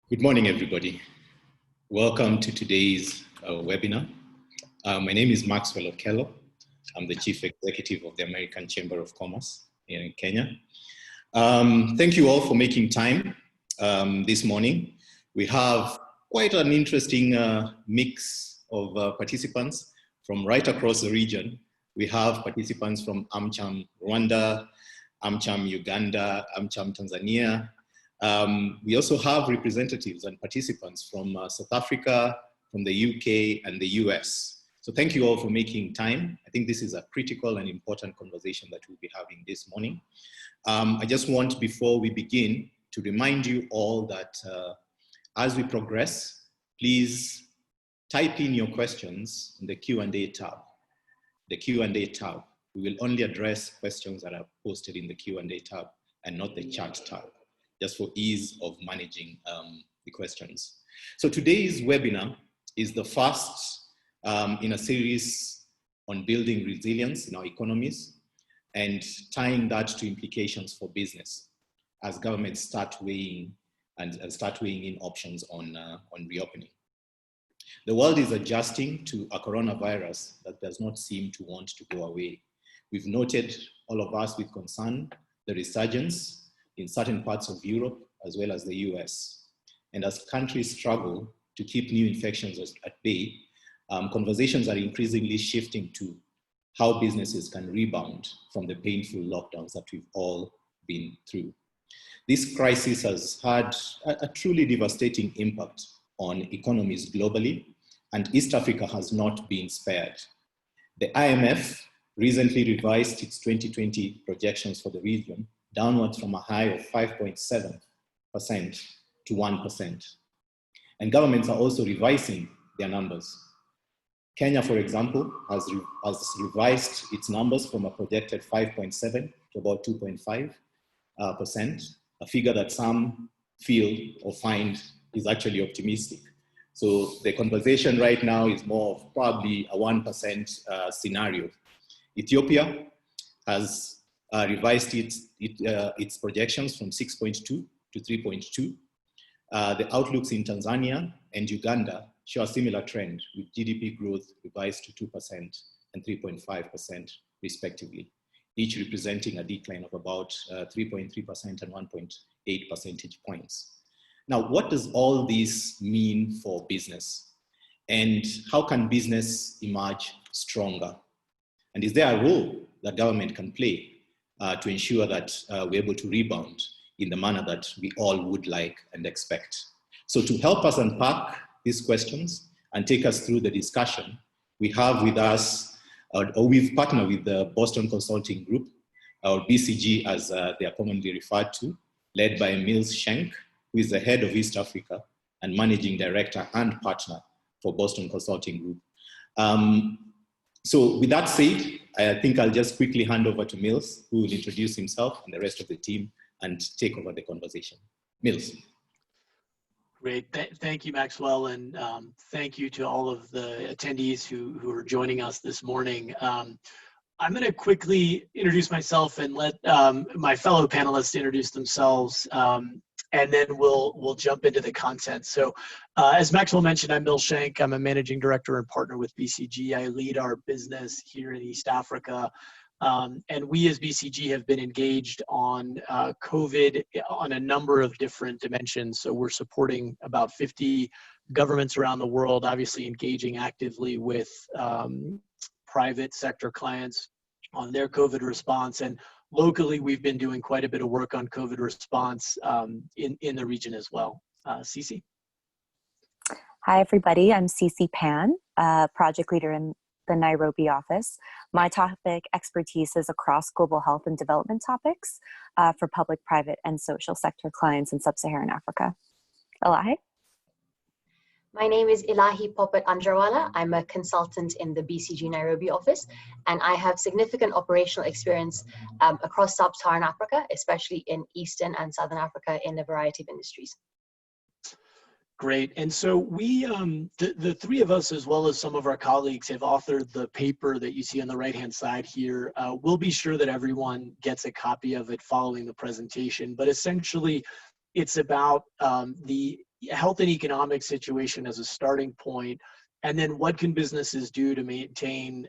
Good morning, everybody. Welcome to today's webinar. My name is Maxwell Okello. I'm the Chief Executive of the American Chamber of Commerce here in Kenya. Thank you all for making time this morning. We have quite an interesting mix of participants from right across the region. We have participants from AMCHAM Rwanda, AMCHAM Uganda, AMCHAM Tanzania. We also have representatives and participants from South Africa, from the UK and the US. So thank you all for making time. I think this is a critical and important conversation that we'll be having this morning. I just want, before we begin, to remind you all that as we progress, please type in your questions in the Q&A tab. The Q&A tab. We will only address questions that are posted in the Q&A tab and not the chat tab, just for ease of managing the questions. So today's webinar is the first in a series on building resilience in our economies and tying that to implications for business as governments start weighing in options on reopening. The world is adjusting to a coronavirus that does not seem to want to go away. We've noted, all of us with concern, the resurgence in certain parts of Europe, as well as the US. And as countries struggle to keep new infections at bay, conversations are increasingly shifting to how businesses can rebound from the painful lockdowns that we've all been through. This crisis has had a truly devastating impact on economies globally, and East Africa has not been spared. The IMF recently revised its 2020 projections for the region downwards from a high of 5.7% to 1%. And governments are also revising their numbers. Kenya, for example, has revised its numbers from a projected 5.7 to about 2.5%, a figure that some feel or find is actually optimistic. So the conversation right now is more of probably a 1% scenario. Ethiopia has revised its projections from 6.2 to 3.2. The outlooks in Tanzania and Uganda show a similar trend, with GDP growth revised to 2% and 3.5% respectively, each representing a decline of about 3.3% and 1.8 percentage points. Now, what does all this mean for business? And how can business emerge stronger? And is there a role that government can play to ensure that we're able to rebound in the manner that we all would like and expect? So to help us unpack these questions and take us through the discussion, we have with us, or we've partnered with the Boston Consulting Group, or BCG as they are commonly referred to, led by Mills Schenk, who is the head of East Africa and managing director and partner for Boston Consulting Group. So with that said, I think I'll just quickly hand over to Mills, who will introduce himself and the rest of the team and take over the conversation. Mills. Great, thank you, Maxwell, and thank you to all of the attendees who are joining us this morning. I'm gonna quickly introduce myself and let my fellow panelists introduce themselves, and then we'll jump into the content. So as Maxwell mentioned, I'm Bill Schenk. I'm a managing director and partner with BCG. I lead our business here in East Africa. And we as BCG have been engaged on COVID on a number of different dimensions. So we're supporting about 50 governments around the world, obviously engaging actively with private sector clients on their COVID response. And locally, we've been doing quite a bit of work on COVID response in the region as well. Cece? Hi, everybody. I'm Cece Pan, project leader in the Nairobi office. My topic expertise is across global health and development topics for public, private, and social sector clients in sub-Saharan Africa. Elahi? My name is Ilahi Popat Anjarwala. I'm a consultant in the BCG Nairobi office, and I have significant operational experience across sub-Saharan Africa, especially in Eastern and Southern Africa in a variety of industries. Great, and so we, the three of us, as well as some of our colleagues, have authored the paper that you see on the right-hand side here. We'll be sure that everyone gets a copy of it following the presentation, but essentially it's about the health and economic situation as a starting point, and then what can businesses do to maintain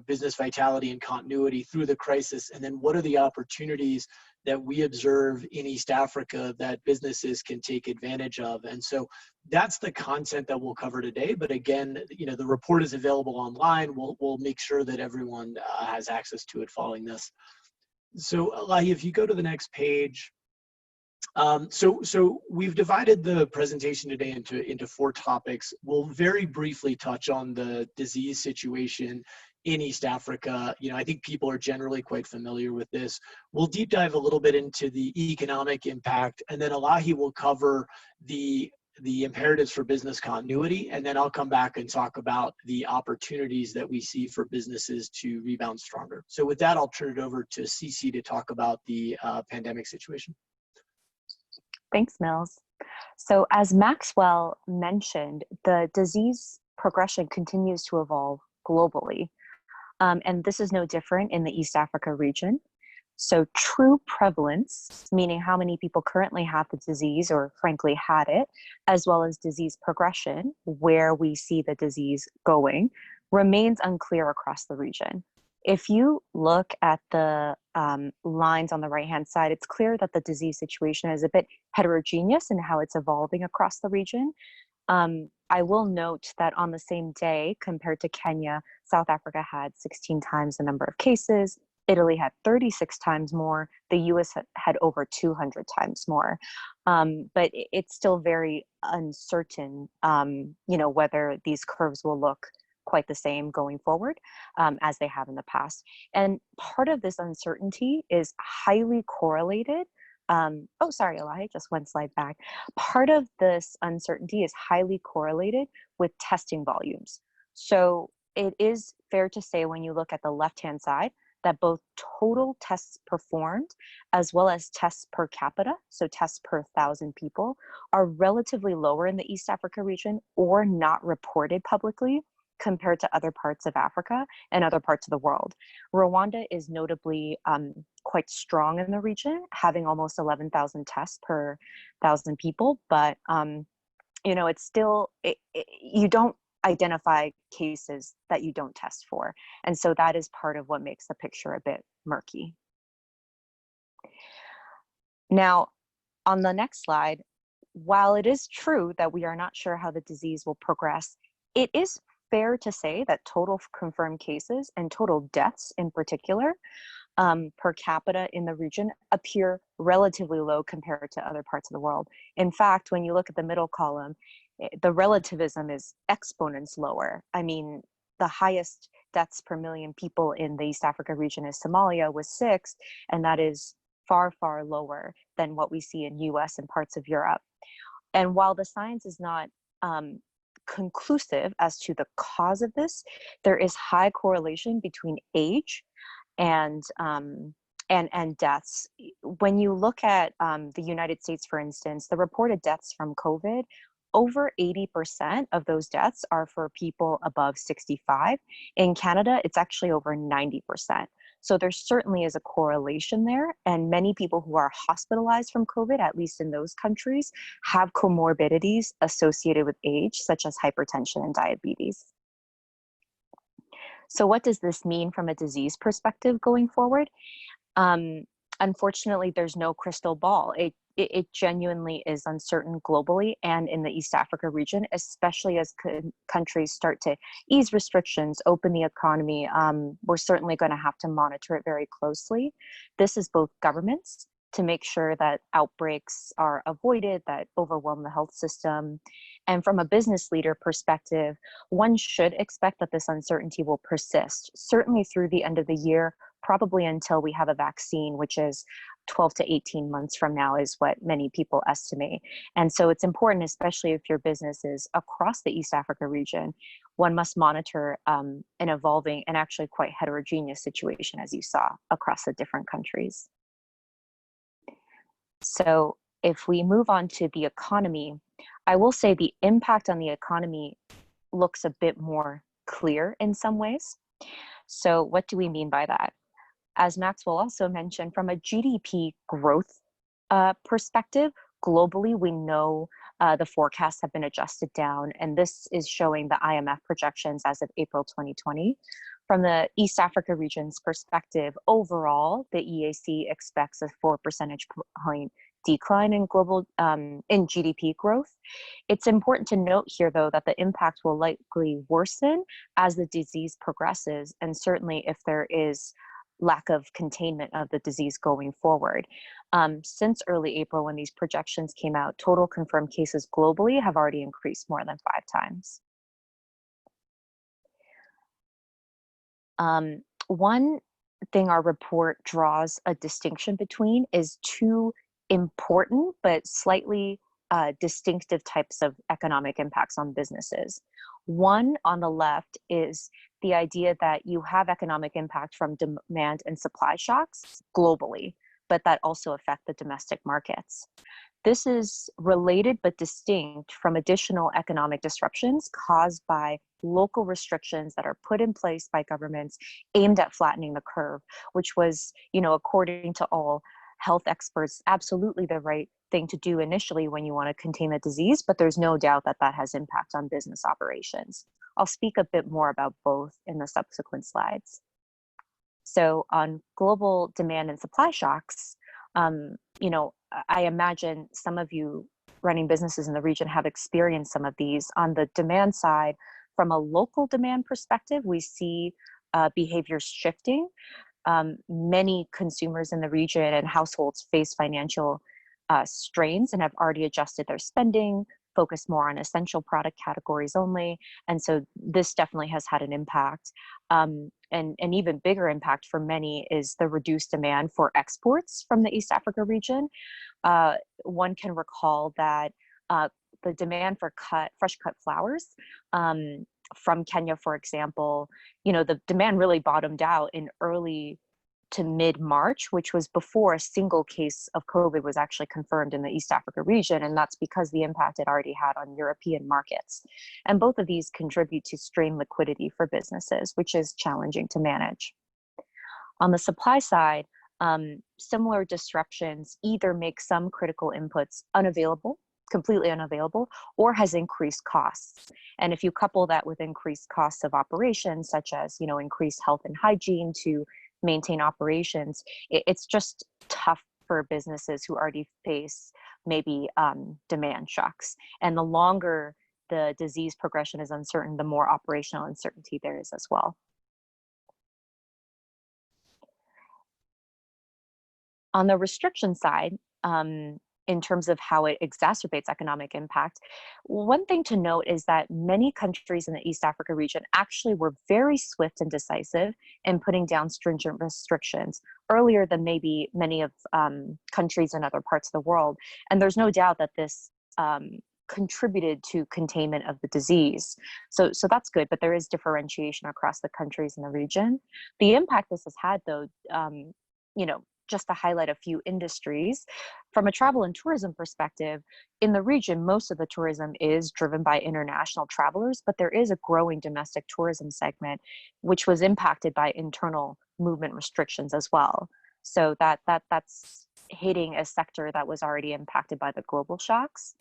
business vitality and continuity through the crisis, and then what are the opportunities that we observe in East Africa that businesses can take advantage of. And so that's the content that we'll cover today. But again, the report is available online. We'll make sure that everyone has access to it following this. So Elahi, if you go to the next page. So we've divided the presentation today into 4 topics. We'll very briefly touch on the disease situation in East Africa. I think people are generally quite familiar with this. We'll deep dive a little bit into the economic impact, and then Elahi will cover the imperatives for business continuity, and then I'll come back and talk about the opportunities that we see for businesses to rebound stronger. So with that, I'll turn it over to Cece to talk about the pandemic situation. Thanks, Mills. So as Maxwell mentioned, the disease progression continues to evolve globally. And this is no different in the East Africa region. So true prevalence, meaning how many people currently have the disease or frankly had it, as well as disease progression, where we see the disease going, remains unclear across the region. If you look at the lines on the right-hand side, it's clear that the disease situation is a bit heterogeneous in how it's evolving across the region. I will note that on the same day, compared to Kenya, South Africa had 16 times the number of cases, Italy had 36 times more, the US had over 200 times more. But it's still very uncertain, whether these curves will look quite the same going forward as they have in the past. And part of this uncertainty is highly correlated. Oh, sorry, Elahi, just one slide back. Part of this uncertainty is highly correlated with testing volumes. So it is fair to say when you look at the left-hand side that both total tests performed as well as tests per capita, so tests per 1,000 people, are relatively lower in the East Africa region or not reported publicly compared to other parts of Africa and other parts of the world. Rwanda is notably quite strong in the region, having almost 11,000 tests per 1,000 people, but it's still, you don't identify cases that you don't test for. And so that is part of what makes the picture a bit murky. Now, on the next slide, while it is true that we are not sure how the disease will progress, it is fair to say that total confirmed cases and total deaths in particular per capita in the region appear relatively low compared to other parts of the world. In fact, when you look at the middle column, the relativism is exponents lower. I mean, the highest deaths per million people in the East Africa region is Somalia with 6, and that is far, far lower than what we see in US and parts of Europe. And while the science is not conclusive as to the cause of this, there is high correlation between age and deaths. When you look at the United States, for instance, the reported deaths from COVID, over 80% of those deaths are for people above 65. In Canada, it's actually over 90%. So there certainly is a correlation there, and many people who are hospitalized from COVID, at least in those countries, have comorbidities associated with age, such as hypertension and diabetes. So what does this mean from a disease perspective going forward? Unfortunately, there's no crystal ball. It genuinely is uncertain globally and in the East Africa region, especially as countries start to ease restrictions, open the economy. We're certainly going to have to monitor it very closely. This is both governments to make sure that outbreaks are avoided, that overwhelm the health system. And from a business leader perspective, one should expect that this uncertainty will persist, certainly through the end of the year, probably until we have a vaccine, which is 12 to 18 months from now is what many people estimate. And so it's important, especially if your business is across the East Africa region, one must monitor an evolving and actually quite heterogeneous situation, as you saw, across the different countries. So if we move on to the economy, I will say the impact on the economy looks a bit more clear in some ways. So what do we mean by that? As Maxwell also mentioned, from a GDP growth perspective, globally, we know the forecasts have been adjusted down, and this is showing the IMF projections as of April 2020. From the East Africa region's perspective, overall, the EAC expects a 4 percentage point decline in global in GDP growth. It's important to note here, though, that the impact will likely worsen as the disease progresses, and certainly if there is lack of containment of the disease going forward. Since early April, when these projections came out, total confirmed cases globally have already increased more than 5 times. One thing our report draws a distinction between is two important but slightly distinctive types of economic impacts on businesses. One on the left is the idea that you have economic impact from demand and supply shocks globally, but that also affect the domestic markets. This is related but distinct from additional economic disruptions caused by local restrictions that are put in place by governments aimed at flattening the curve, which was, according to all health experts, absolutely the right thing to do initially when you want to contain the disease, but there's no doubt that that has impact on business operations. I'll speak a bit more about both in the subsequent slides. So on global demand and supply shocks, I imagine some of you running businesses in the region have experienced some of these. On the demand side, from a local demand perspective, we see behaviors shifting. Many consumers in the region and households face financial strains and have already adjusted their spending, focus more on essential product categories only. And so this definitely has had an impact. And an even bigger impact for many is the reduced demand for exports from the East Africa region. One can recall that the demand for fresh cut flowers from Kenya, for example, the demand really bottomed out in early to mid-March, which was before a single case of COVID was actually confirmed in the East Africa region. And that's because the impact it already had on European markets. And both of these contribute to strained liquidity for businesses, which is challenging to manage. On the supply side, similar disruptions either make some critical inputs unavailable, completely unavailable, or has increased costs. And if you couple that with increased costs of operations, such as, increased health and hygiene to maintain operations, it's just tough for businesses who already face maybe demand shocks. And the longer the disease progression is uncertain, the more operational uncertainty there is as well. On the restriction side, in terms of how it exacerbates economic impact, one thing to note is that many countries in the East Africa region actually were very swift and decisive in putting down stringent restrictions earlier than maybe many of countries in other parts of the world. And there's no doubt that this contributed to containment of the disease. So that's good, but there is differentiation across the countries in the region. The impact this has had, though, just to highlight a few industries, from a travel and tourism perspective, in the region, most of the tourism is driven by international travelers, but there is a growing domestic tourism segment, which was impacted by internal movement restrictions as well. So that's hitting a sector that was already impacted by the global shocks.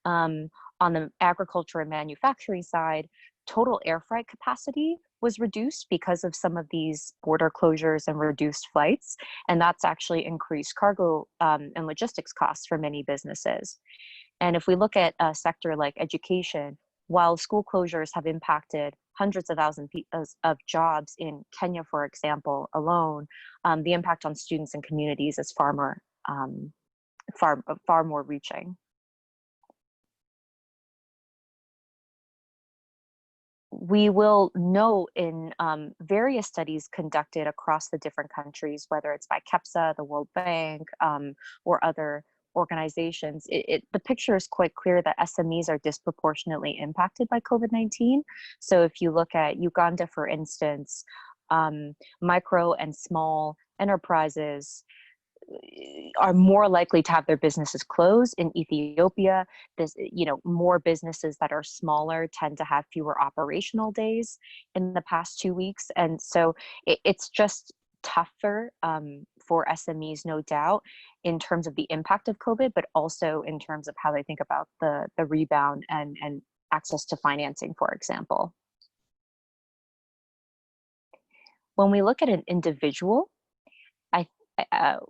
On the agriculture and manufacturing side, total air freight capacity was reduced because of some of these border closures and reduced flights, and that's actually increased cargo and logistics costs for many businesses. And if we look at a sector like education, while school closures have impacted hundreds of thousands of jobs in Kenya, for example, alone, the impact on students and communities is far more reaching. We will know in various studies conducted across the different countries, whether it's by CEPSA, the World Bank, or other organizations, the picture is quite clear that SMEs are disproportionately impacted by COVID-19. So if you look at Uganda, for instance, micro and small enterprises are more likely to have their businesses closed. In Ethiopia, more businesses that are smaller tend to have fewer operational days in the past 2 weeks. And so it's just tougher for SMEs, no doubt, in terms of the impact of COVID, but also in terms of how they think about the rebound and access to financing, for example. When we look at an individual,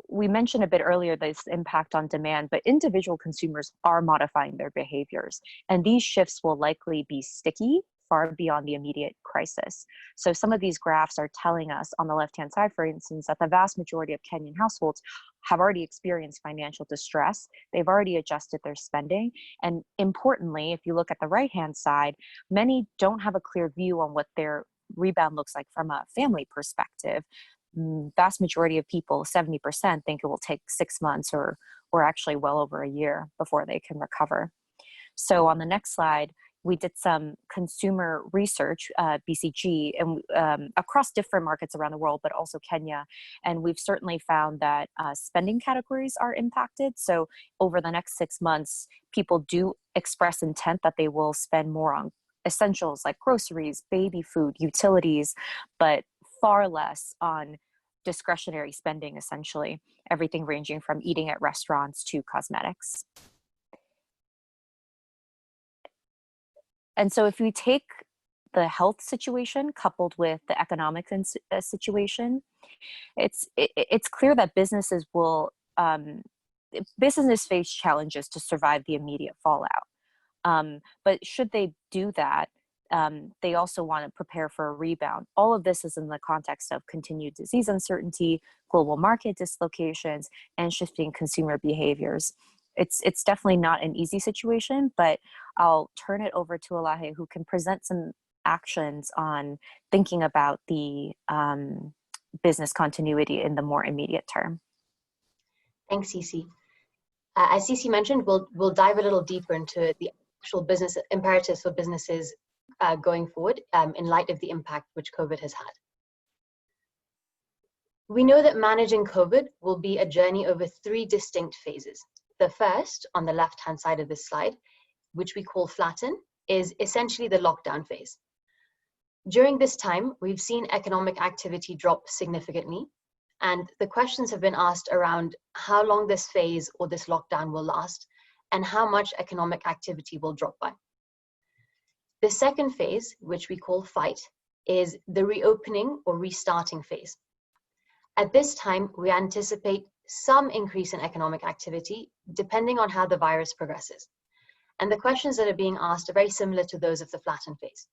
we mentioned a bit earlier this impact on demand, but individual consumers are modifying their behaviors, and these shifts will likely be sticky far beyond the immediate crisis. So some of these graphs are telling us on the left-hand side, for instance, that the vast majority of Kenyan households have already experienced financial distress. They've already adjusted their spending. And importantly, if you look at the right-hand side, many don't have a clear view on what their rebound looks like from a family perspective. Vast majority of people, 70%, think it will take 6 months or actually well over a year before they can recover. So on the next slide, we did some consumer research, BCG, and across different markets around the world, but also Kenya. And we've certainly found that spending categories are impacted. So over the next 6 months, people do express intent that they will spend more on essentials like groceries, baby food, utilities, but far less on discretionary spending, essentially, everything ranging from eating at restaurants to cosmetics. And so if we take the health situation coupled with the economic situation, it's clear that businesses will, businesses face challenges to survive the immediate fallout. But should they do that, they also want to prepare for a rebound. All of this is in the context of continued disease uncertainty, global market dislocations, and shifting consumer behaviors. It's definitely not an easy situation, but I'll turn it over to Elahi, who can present some actions on thinking about the business continuity in the more immediate term. Thanks, Cece. As Cece mentioned, we'll dive a little deeper into the actual business imperatives for businesses going forward in light of the impact which COVID has had. We know that managing COVID will be a journey over 3 distinct phases. The first, on the left-hand side of this slide, which we call Flatten, is essentially the lockdown phase. During this time, we've seen economic activity drop significantly, and the questions have been asked around how long this phase or this lockdown will last, and how much economic activity will drop by. The second phase, which we call Fight, is the reopening or restarting phase. At this time, we anticipate some increase in economic activity, depending on how the virus progresses. And the questions that are being asked are very similar to those of the Flatten phase.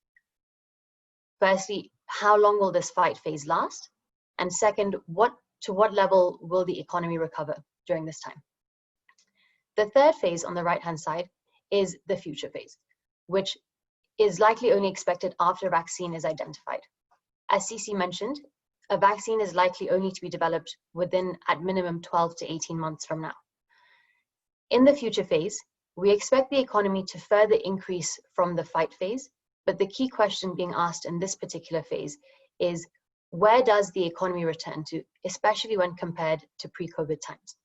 Firstly, how long will this Fight phase last? And second, to what level will the economy recover during this time? The third phase on the right-hand side is the Future phase, which is likely only expected after a vaccine is identified. As Cece mentioned, a vaccine is likely only to be developed within, at minimum, 12 to 18 months from now. In the Future phase, we expect the economy to further increase from the Fight phase, but the key question being asked in this particular phase is, where does the economy return to, especially when compared to pre-COVID times?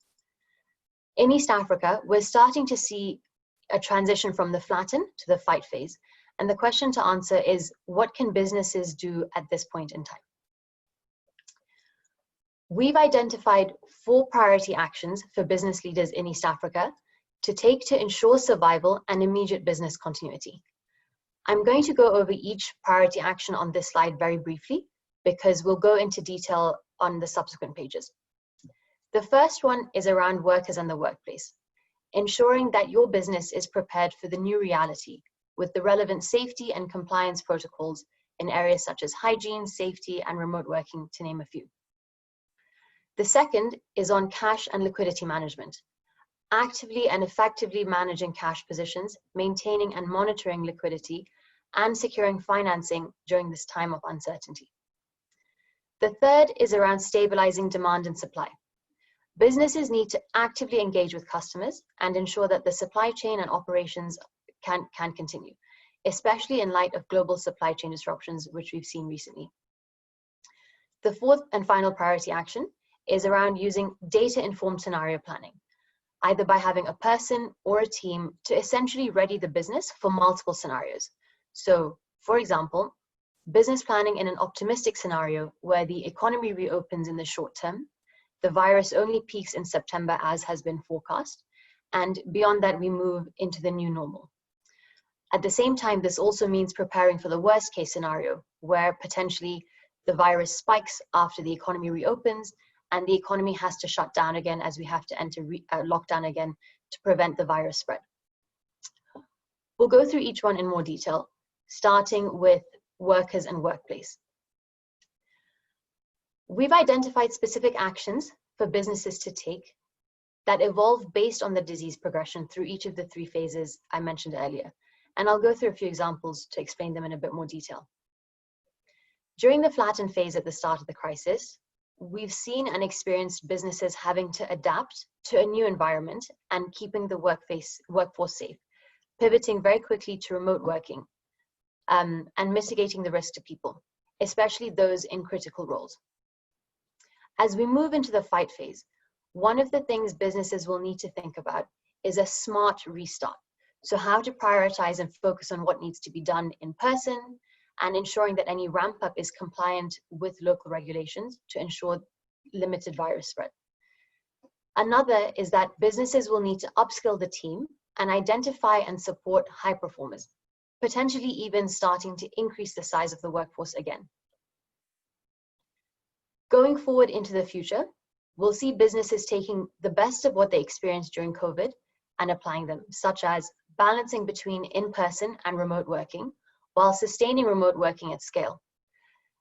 In East Africa, we're starting to see a transition from the Flatten to the Fight phase, and the question to answer is, what can businesses do at this point in time? We've identified 4 priority actions for business leaders in East Africa to take to ensure survival and immediate business continuity. I'm going to go over each priority action on this slide very briefly, because we'll go into detail on the subsequent pages. The first one is around workers and the workplace, ensuring that your business is prepared for the new reality with the relevant safety and compliance protocols in areas such as hygiene, safety, and remote working, to name a few. The second is on cash and liquidity management, actively and effectively managing cash positions, maintaining and monitoring liquidity, and securing financing during this time of uncertainty. The third is around stabilizing demand and supply. Businesses need to actively engage with customers and ensure that the supply chain and operations can continue, especially in light of global supply chain disruptions, which we've seen recently. The fourth and final priority action is around using data-informed scenario planning, either by having a person or a team to essentially ready the business for multiple scenarios. So, for example, business planning in an optimistic scenario where the economy reopens in the short term, The virus only peaks in September as has been forecast, and beyond that we move into the new normal. At the same time, this also means preparing for the worst case scenario, where potentially the virus spikes after the economy reopens and the economy has to shut down again as we have to enter lockdown again to prevent the virus spread. We'll go through each one in more detail, starting with workers and workplace. We've identified specific actions for businesses to take that evolve based on the disease progression through each of the 3 phases I mentioned earlier. And I'll go through a few examples to explain them in a bit more detail. During the flatten phase at the start of the crisis, we've seen and experienced businesses having to adapt to a new environment and keeping the workforce safe, pivoting very quickly to remote working and mitigating the risk to people, especially those in critical roles. As we move into the fight phase, one of the things businesses will need to think about is a smart restart. So how to prioritize and focus on what needs to be done in person and ensuring that any ramp up is compliant with local regulations to ensure limited virus spread. Another is that businesses will need to upskill the team and identify and support high performers, potentially even starting to increase the size of the workforce again. Going forward into the future, we'll see businesses taking the best of what they experienced during COVID and applying them, such as balancing between in-person and remote working while sustaining remote working at scale,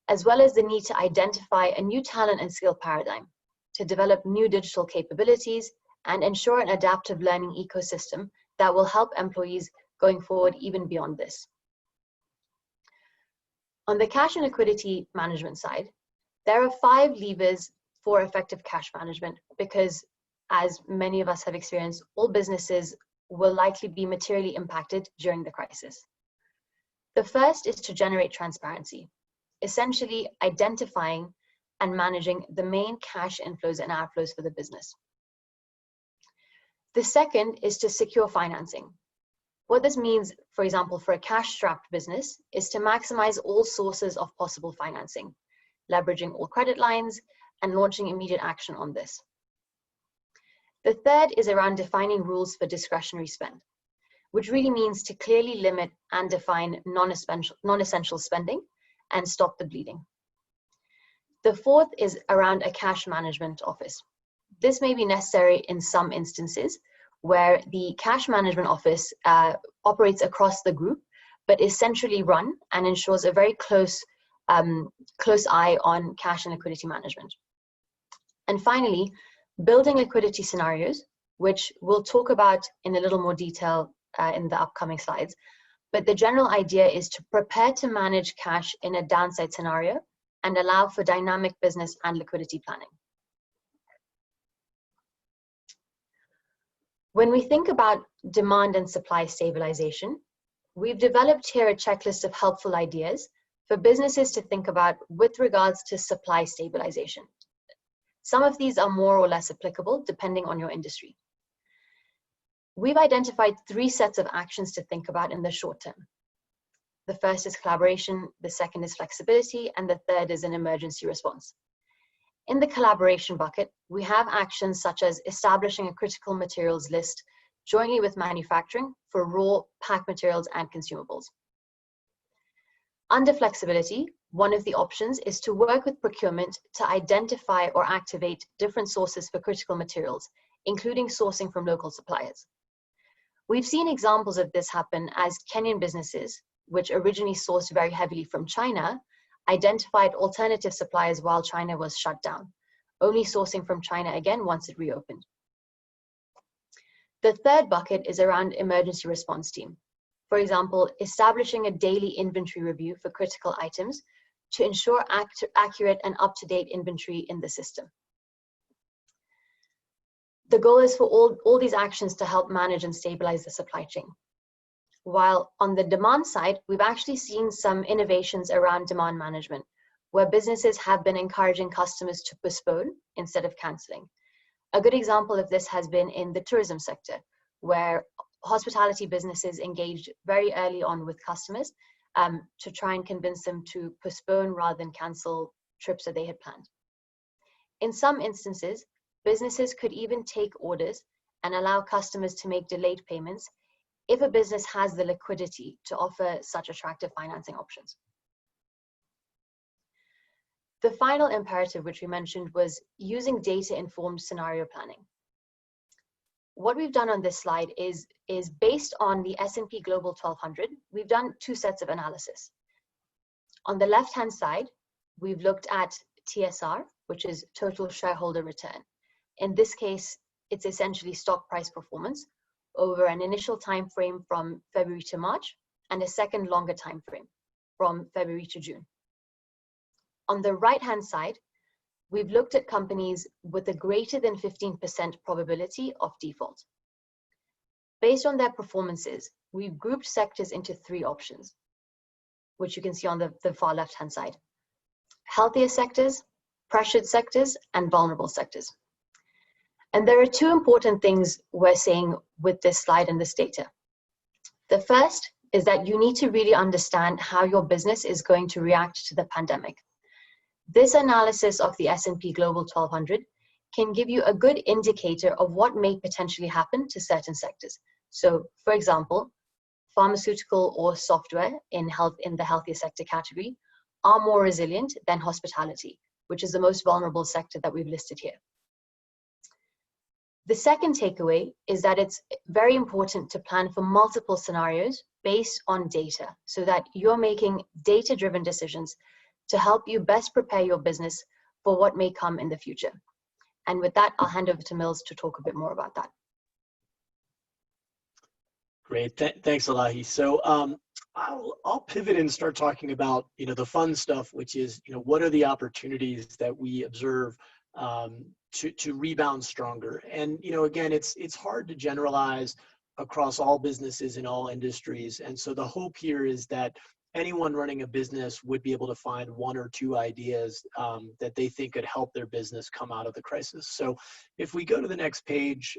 as well as the need to identify a new talent and skill paradigm to develop new digital capabilities and ensure an adaptive learning ecosystem that will help employees going forward even beyond this. On the cash and liquidity management side, there are 5 levers for effective cash management because, as many of us have experienced, all businesses will likely be materially impacted during the crisis. The first is to generate transparency, essentially identifying and managing the main cash inflows and outflows for the business. The second is to secure financing. What this means, for example, for a cash-strapped business, is to maximize all sources of possible financing, leveraging all credit lines and launching immediate action on this. The third is around defining rules for discretionary spend, which really means to clearly limit and define non-essential spending and stop the bleeding. The fourth is around a cash management office. This may be necessary in some instances where the cash management office operates across the group, but is centrally run and ensures a very close eye on cash and liquidity management. And finally, building liquidity scenarios, which we'll talk about in a little more detail in the upcoming slides. But the general idea is to prepare to manage cash in a downside scenario and allow for dynamic business and liquidity planning. When we think about demand and supply stabilization, we've developed here a checklist of helpful ideas for businesses to think about with regards to supply stabilization. Some of these are more or less applicable depending on your industry. We've identified 3 sets of actions to think about in the short term. The first is collaboration, the second is flexibility, and the third is an emergency response. In the collaboration bucket, we have actions such as establishing a critical materials list jointly with manufacturing for raw, pack materials, and consumables. Under flexibility, one of the options is to work with procurement to identify or activate different sources for critical materials, including sourcing from local suppliers. We've seen examples of this happen as Kenyan businesses, which originally sourced very heavily from China, identified alternative suppliers while China was shut down, only sourcing from China again once it reopened. The third bucket is around emergency response team. For example, establishing a daily inventory review for critical items to ensure accurate and up-to-date inventory in the system. The goal is for all these actions to help manage and stabilize the supply chain. While on the demand side, we've actually seen some innovations around demand management, where businesses have been encouraging customers to postpone instead of canceling. A good example of this has been in the tourism sector, where hospitality businesses engaged very early on with customers to try and convince them to postpone rather than cancel trips that they had planned. In some instances, businesses could even take orders and allow customers to make delayed payments if a business has the liquidity to offer such attractive financing options. The final imperative, which we mentioned, was using data-informed scenario planning. What we've done on this slide is based on the S&P Global 1200, we've done two sets of analysis. On the left-hand side, we've looked at TSR, which is total shareholder return. In this case, it's essentially stock price performance over an initial time frame from February to March and a second longer time frame from February to June. On the right-hand side, we've looked at companies with a greater than 15% probability of default. Based on their performances, we've grouped sectors into three options, which you can see on the far left-hand side: healthier sectors, pressured sectors, and vulnerable sectors. And there are two important things we're saying with this slide and this data. The first is that you need to really understand how your business is going to react to the pandemic. This analysis of the S&P Global 1200 can give you a good indicator of what may potentially happen to certain sectors. So, for example, pharmaceutical or software in the healthier sector category are more resilient than hospitality, which is the most vulnerable sector that we've listed here. The second takeaway is that it's very important to plan for multiple scenarios based on data so that you're making data-driven decisions to help you best prepare your business for what may come in the future. And with that, I'll hand over to Mills to talk a bit more about that. Great, thanks, Elahi. So I'll pivot and start talking about the fun stuff, which is what are the opportunities that we observe to rebound stronger. And again, it's hard to generalize across all businesses in all industries. And so the hope here is that anyone running a business would be able to find one or two ideas that they think could help their business come out of the crisis. So if we go to the next page,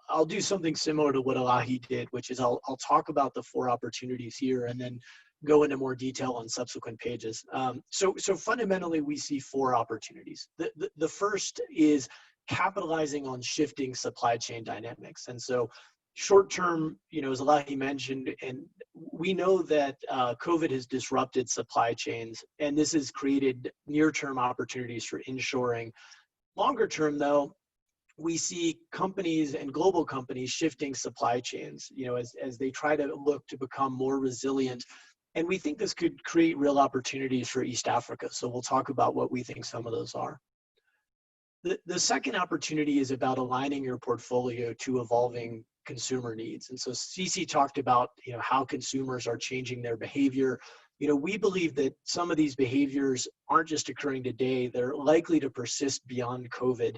I'll do something similar to what Elahi did, which is I'll talk about the four opportunities here and then go into more detail on subsequent pages. So fundamentally, we see four opportunities. The first is capitalizing on shifting supply chain dynamics. And so short term, as Elahi mentioned, and we know that COVID has disrupted supply chains, and this has created near-term opportunities for inshoring. Longer term, though, we see companies and global companies shifting supply chains, as they try to look to become more resilient. And we think this could create real opportunities for East Africa. So we'll talk about what we think some of those are. The second opportunity is about aligning your portfolio to evolving consumer needs. And so Cece talked about how consumers are changing their behavior. We believe that some of these behaviors aren't just occurring today, they're likely to persist beyond COVID.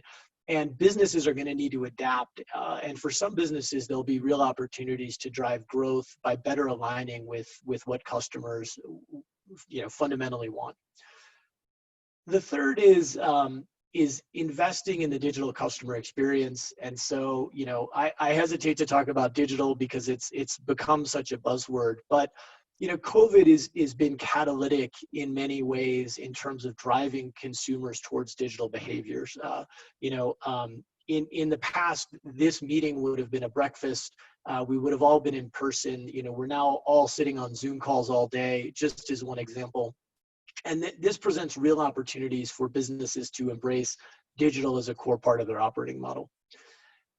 And businesses are going to need to adapt. And for some businesses, there'll be real opportunities to drive growth by better aligning with what customers fundamentally want. The third is investing in the digital customer experience. And so, I hesitate to talk about digital because it's become such a buzzword, but COVID has been catalytic in many ways in terms of driving consumers towards digital behaviors. In the past, this meeting would have been a breakfast. We would have all been in person. We're now all sitting on Zoom calls all day, just as one example. And this presents real opportunities for businesses to embrace digital as a core part of their operating model.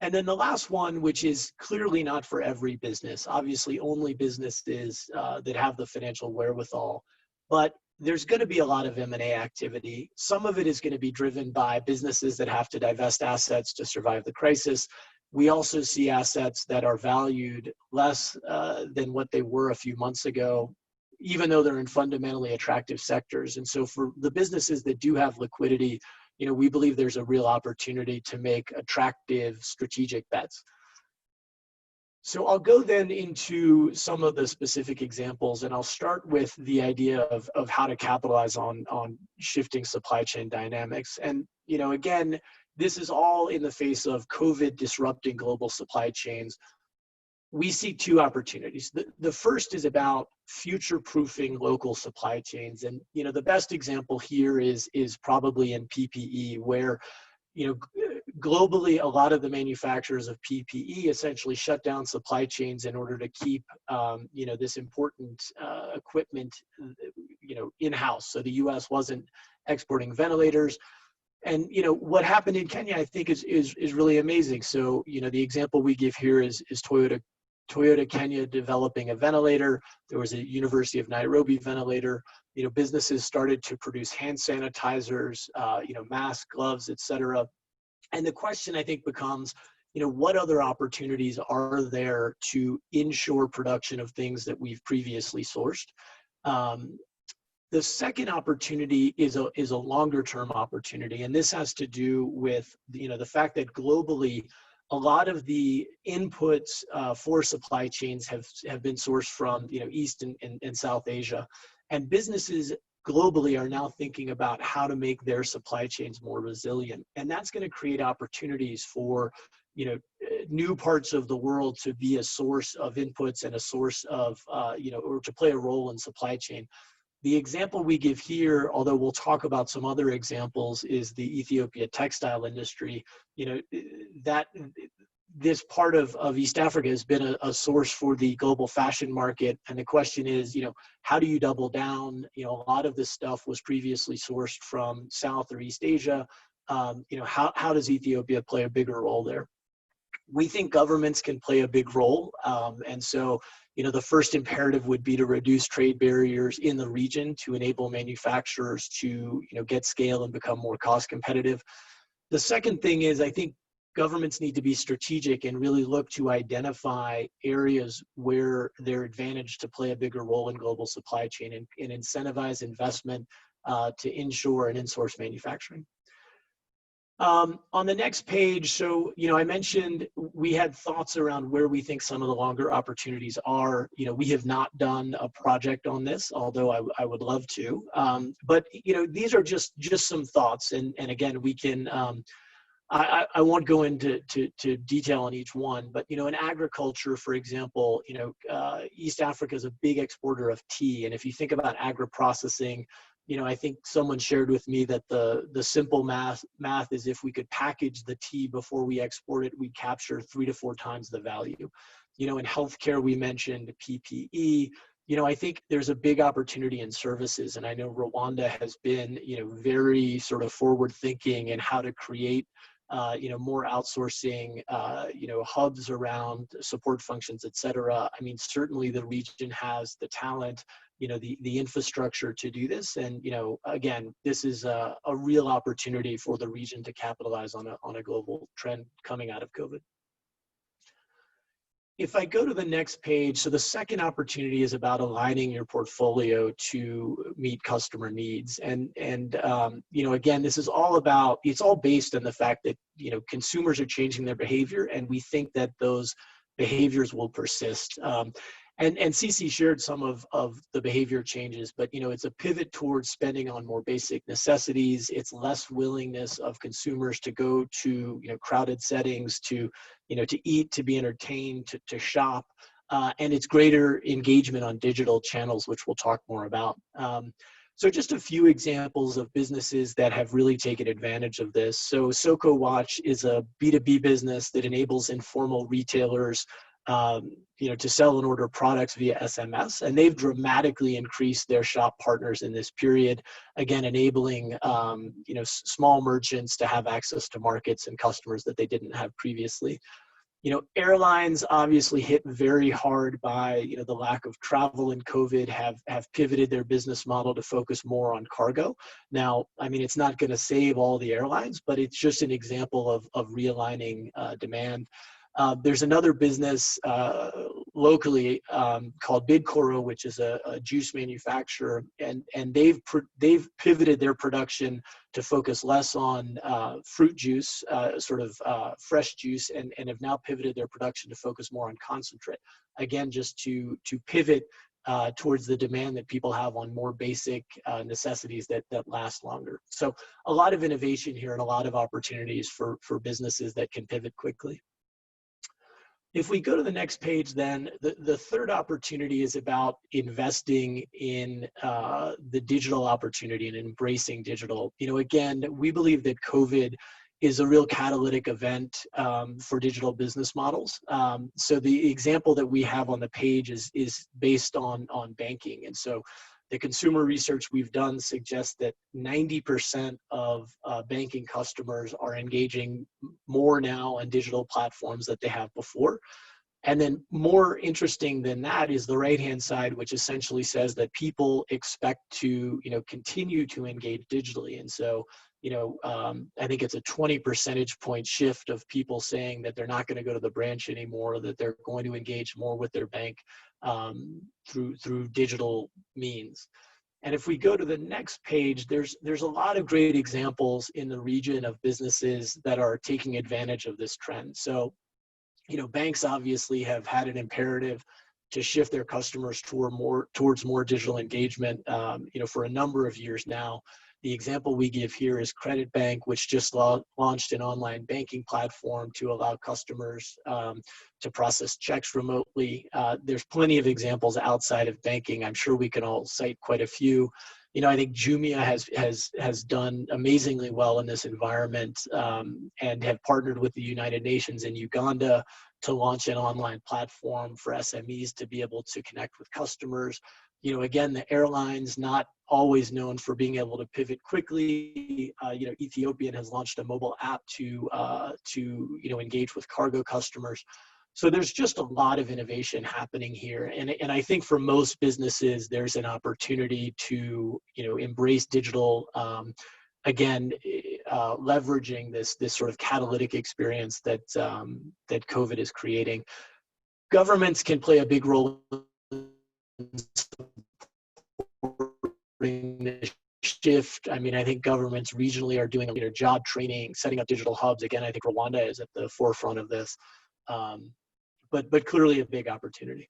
And then the last one, which is clearly not for every business, obviously only businesses that have the financial wherewithal, but there's going to be a lot of M&A activity. Some of it is going to be driven by businesses that have to divest assets to survive the crisis. We also see assets that are valued less than what they were a few months ago, even though they're in fundamentally attractive sectors. And so for the businesses that do have liquidity, we believe there's a real opportunity to make attractive strategic bets. So I'll go then into some of the specific examples, and I'll start with the idea of how to capitalize on shifting supply chain dynamics. And, again, this is all in the face of COVID disrupting global supply chains. we see two opportunities. The first is about future-proofing local supply chains. And, you know, the best example here is probably in PPE, where, you know, globally, a lot of the manufacturers of PPE essentially shut down supply chains in order to keep, you know, this important equipment, you know, in-house. So the U.S. wasn't exporting ventilators. And, you know, what happened in Kenya, I think, is really amazing. So, you know, the example we give here is Toyota Kenya developing a ventilator. There was a University of Nairobi ventilator. You know, businesses started to produce hand sanitizers, you know, masks, gloves, etc. And the question, I think, becomes, you know, what other opportunities are there to ensure production of things that we've previously sourced? The second opportunity is a longer term opportunity, and this has to do with, you know, the fact that globally a lot of the inputs for supply chains have been sourced from, you know, East and South Asia, and businesses globally are now thinking about how to make their supply chains more resilient, and that's going to create opportunities for, you know, new parts of the world to be a source of inputs and a source of, you know, or to play a role in supply chain. The example we give here, although we'll talk about some other examples, is the Ethiopia textile industry. You know, that this part of East Africa has been a source for the global fashion market. And the question is, you know, how do you double down? You know, a lot of this stuff was previously sourced from South or East Asia. You know, how does Ethiopia play a bigger role there? We think governments can play a big role. And so, you know, the first imperative would be to reduce trade barriers in the region to enable manufacturers to, you know, get scale and become more cost competitive. The second thing is, I think governments need to be strategic and really look to identify areas where they're advantaged to play a bigger role in global supply chain and incentivize investment to inshore and in-source manufacturing. On the next page, so, you know, I mentioned we had thoughts around where we think some of the longer opportunities are. You know, we have not done a project on this, although I would love to. But, you know, these are just some thoughts. And again, we can, I won't go into detail on each one, but, you know, in agriculture, for example, you know, East Africa is a big exporter of tea. And if you think about agro-processing, you know, I think someone shared with me that the simple math is if we could package the tea before we export it, we'd capture 3 to 4 times the value. You know, in healthcare, we mentioned PPE. You know, I think there's a big opportunity in services. And I know Rwanda has been, you know, very sort of forward thinking in how to create, you know, more outsourcing, you know, hubs around support functions, et cetera. I mean, certainly the region has the talent, you know, the infrastructure to do this. And, you know, again, this is a real opportunity for the region to capitalize on a global trend coming out of COVID. If I go to the next page, so the second opportunity is about aligning your portfolio to meet customer needs. And you know, again, this is all about, it's all based on the fact that, you know, consumers are changing their behavior, and we think that those behaviors will persist. And CC shared some of the behavior changes, but, you know, it's a pivot towards spending on more basic necessities. It's less willingness of consumers to go to, you know, crowded settings, to, you know, to eat, to be entertained, to shop, and it's greater engagement on digital channels, which we'll talk more about. So just a few examples of businesses that have really taken advantage of this. So Soko Watch is a B2B business that enables informal retailers, you know, to sell and order products via SMS, and they've dramatically increased their shop partners in this period, again, enabling, you know, small merchants to have access to markets and customers that they didn't have previously. You know, airlines obviously hit very hard by, you know, the lack of travel in COVID, have pivoted their business model to focus more on cargo. Now, I mean, it's not going to save all the airlines, but it's just an example of realigning demand. There's another business locally called Bidkoro, which is a juice manufacturer, and they've pivoted their production to focus less on fruit juice, sort of fresh juice, and have now pivoted their production to focus more on concentrate. Again, just to pivot towards the demand that people have on more basic necessities that last longer. So a lot of innovation here and a lot of opportunities for businesses that can pivot quickly. If we go to the next page, then the third opportunity is about investing in the digital opportunity and embracing digital. Again, we believe that COVID is a real catalytic event for digital business models. So the example that we have on the page is based on banking. And so the consumer research we've done suggests that 90% of banking customers are engaging more now on digital platforms that they have before. And then more interesting than that is the right-hand side, which essentially says that people expect to, continue to engage digitally. And so, I think it's a 20 percentage point shift of people saying that they're not going to go to the branch anymore, that they're going to engage more with their bank through digital means. And if we go to the next page, there's a lot of great examples in the region of businesses that are taking advantage of this trend. So, banks obviously have had an imperative to shift their customers towards more digital engagement, for a number of years now. The example we give here is Credit Bank, which just launched an online banking platform to allow customers to process checks remotely. There's plenty of examples outside of banking. I'm sure we can all cite quite a few. I think Jumia has done amazingly well in this environment and have partnered with the United Nations in Uganda to launch an online platform for SMEs to be able to connect with customers. Again, the airlines, not always known for being able to pivot quickly. Ethiopian has launched a mobile app to engage with cargo customers. So there's just a lot of innovation happening here. And I think for most businesses, there's an opportunity to, embrace digital, again, leveraging this sort of catalytic experience that COVID is creating. Governments can play a big role in the shift. I think governments regionally are doing job training, setting up digital hubs. Again, I think Rwanda is at the forefront of this. But clearly a big opportunity.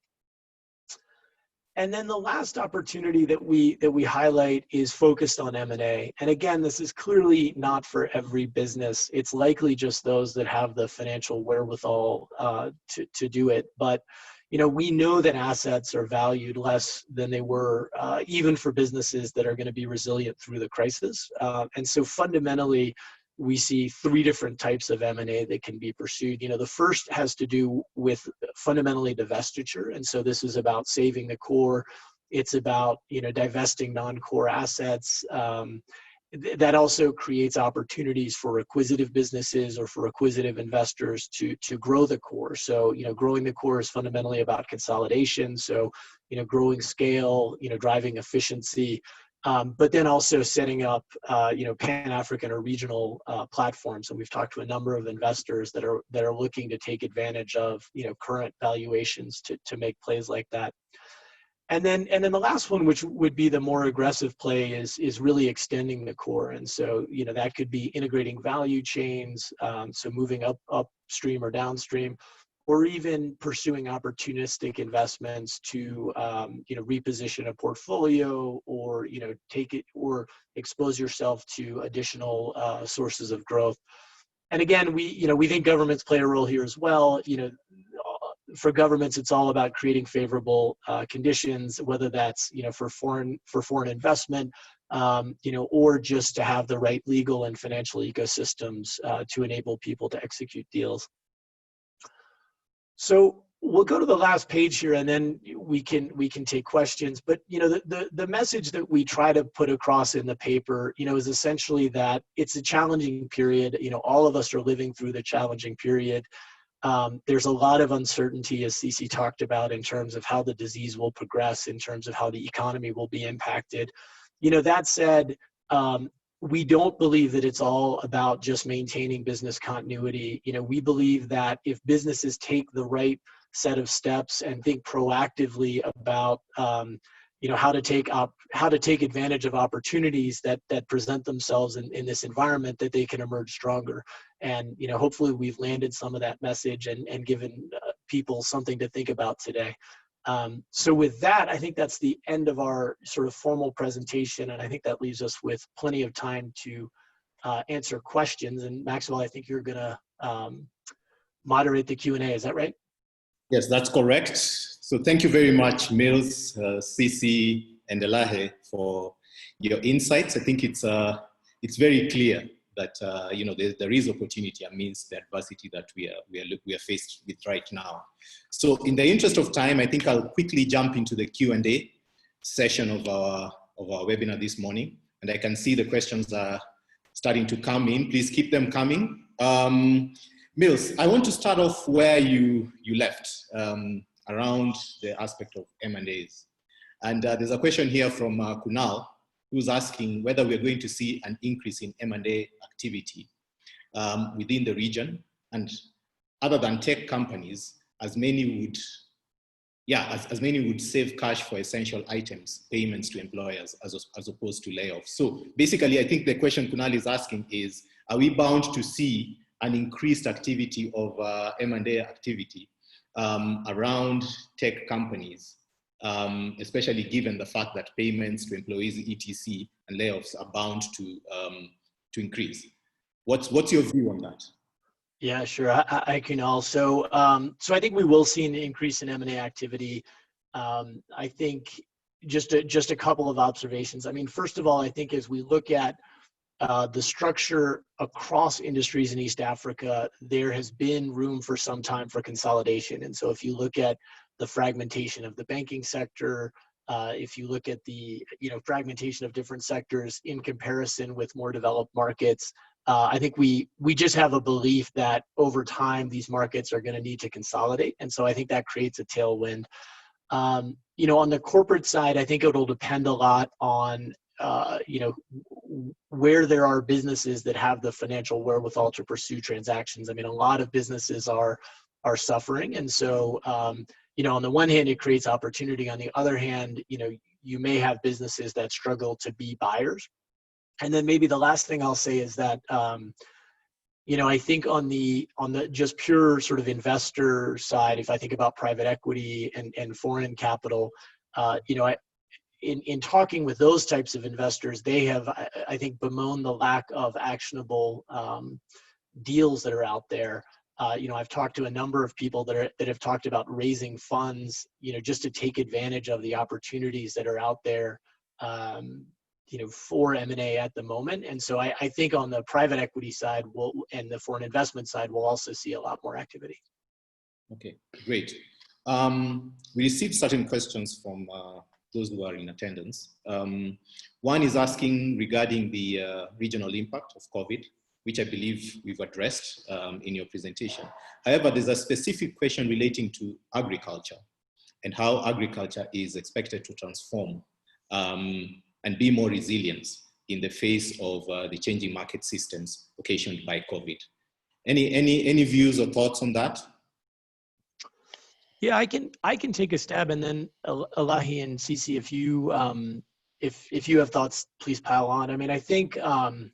And then the last opportunity that we highlight is focused on M&A. And again, this is clearly not for every business. It's likely just those that have the financial wherewithal to do it. But we know that assets are valued less than they were, even for businesses that are going to be resilient through the crisis. And so fundamentally, we see three different types of M&A that can be pursued. The first has to do with fundamentally divestiture. And so this is about saving the core. It's about, divesting non-core assets. That also creates opportunities for acquisitive businesses or for acquisitive investors to grow the core. So, growing the core is fundamentally about consolidation. So, growing scale, driving efficiency. But then also setting up, Pan-African or regional platforms. And we've talked to a number of investors that are looking to take advantage of, current valuations to make plays like that. And then the last one, which would be the more aggressive play, is really extending the core. And so, that could be integrating value chains, so moving upstream or downstream, or even pursuing opportunistic investments to, reposition a portfolio or, take it or expose yourself to additional sources of growth. And again, we think governments play a role here as well. For governments, it's all about creating favorable conditions, whether that's, for foreign investment, or just to have the right legal and financial ecosystems to enable people to execute deals. So we'll go to the last page here, and then we can take questions. But the message that we try to put across in the paper, is essentially that it's a challenging period. All of us are living through the challenging period. There's a lot of uncertainty, as Cece talked about, in terms of how the disease will progress, in terms of how the economy will be impacted. That said, we don't believe that it's all about just maintaining business continuity. We believe that if businesses take the right set of steps and think proactively about, how to take advantage of opportunities that present themselves in this environment, that they can emerge stronger. And hopefully we've landed some of that message and given people something to think about today. So with that, I think that's the end of our sort of formal presentation, and I think that leaves us with plenty of time to answer questions. And Maxwell, I think you're going to moderate the Q&A. Is that right? Yes, that's correct. So thank you very much, Mills, Cici, and Elahe for your insights. I think it's very clear that there is opportunity amidst the adversity that we are faced with right now. So in the interest of time, I think I'll quickly jump into the Q&A session of our webinar this morning, and I can see the questions are starting to come in. Please keep them coming. Mills, I want to start off where you left, around the aspect of M&As. And there's a question here from Kunal, who's asking whether we're going to see an increase in M&A activity within the region, and other than tech companies, as many would save cash for essential items, payments to employers, as opposed to layoffs. So basically, I think the question Kunal is asking is, are we bound to see an increased activity of M&A activity around tech companies, especially given the fact that payments to employees, etc., and layoffs are bound to increase? What's your view on that? Yeah, sure. I can also. So I think we will see an increase in M&A activity. I think just a couple of observations. I mean, first of all, I think as we look at the structure across industries in East Africa, there has been room for some time for consolidation. And so if you look at the fragmentation of the banking sector, if you look at the fragmentation of different sectors in comparison with more developed markets, I think we just have a belief that over time these markets are going to need to consolidate, and so I think that creates a tailwind. On the corporate side, I think it'll depend a lot on where there are businesses that have the financial wherewithal to pursue transactions. I mean, a lot of businesses are suffering, and so on the one hand, it creates opportunity. On the other hand, you may have businesses that struggle to be buyers. And then maybe the last thing I'll say is that, I think on the just pure sort of investor side, if I think about private equity and foreign capital, in talking with those types of investors, they have, I think, bemoaned the lack of actionable deals that are out there. I've talked to a number of people that have talked about raising funds, just to take advantage of the opportunities that are out there. For M&A at the moment. And so I think on the private equity side and the foreign investment side, we'll also see a lot more activity. Okay, great. We received certain questions from those who are in attendance. One is asking regarding the regional impact of COVID, which I believe we've addressed in your presentation. However, there's a specific question relating to agriculture and how agriculture is expected to transform and be more resilient in the face of the changing market systems occasioned by COVID. Any views or thoughts on that? Yeah, I can take a stab, and then Elahi and Cici, if you have thoughts, please pile on. I mean, I think I'm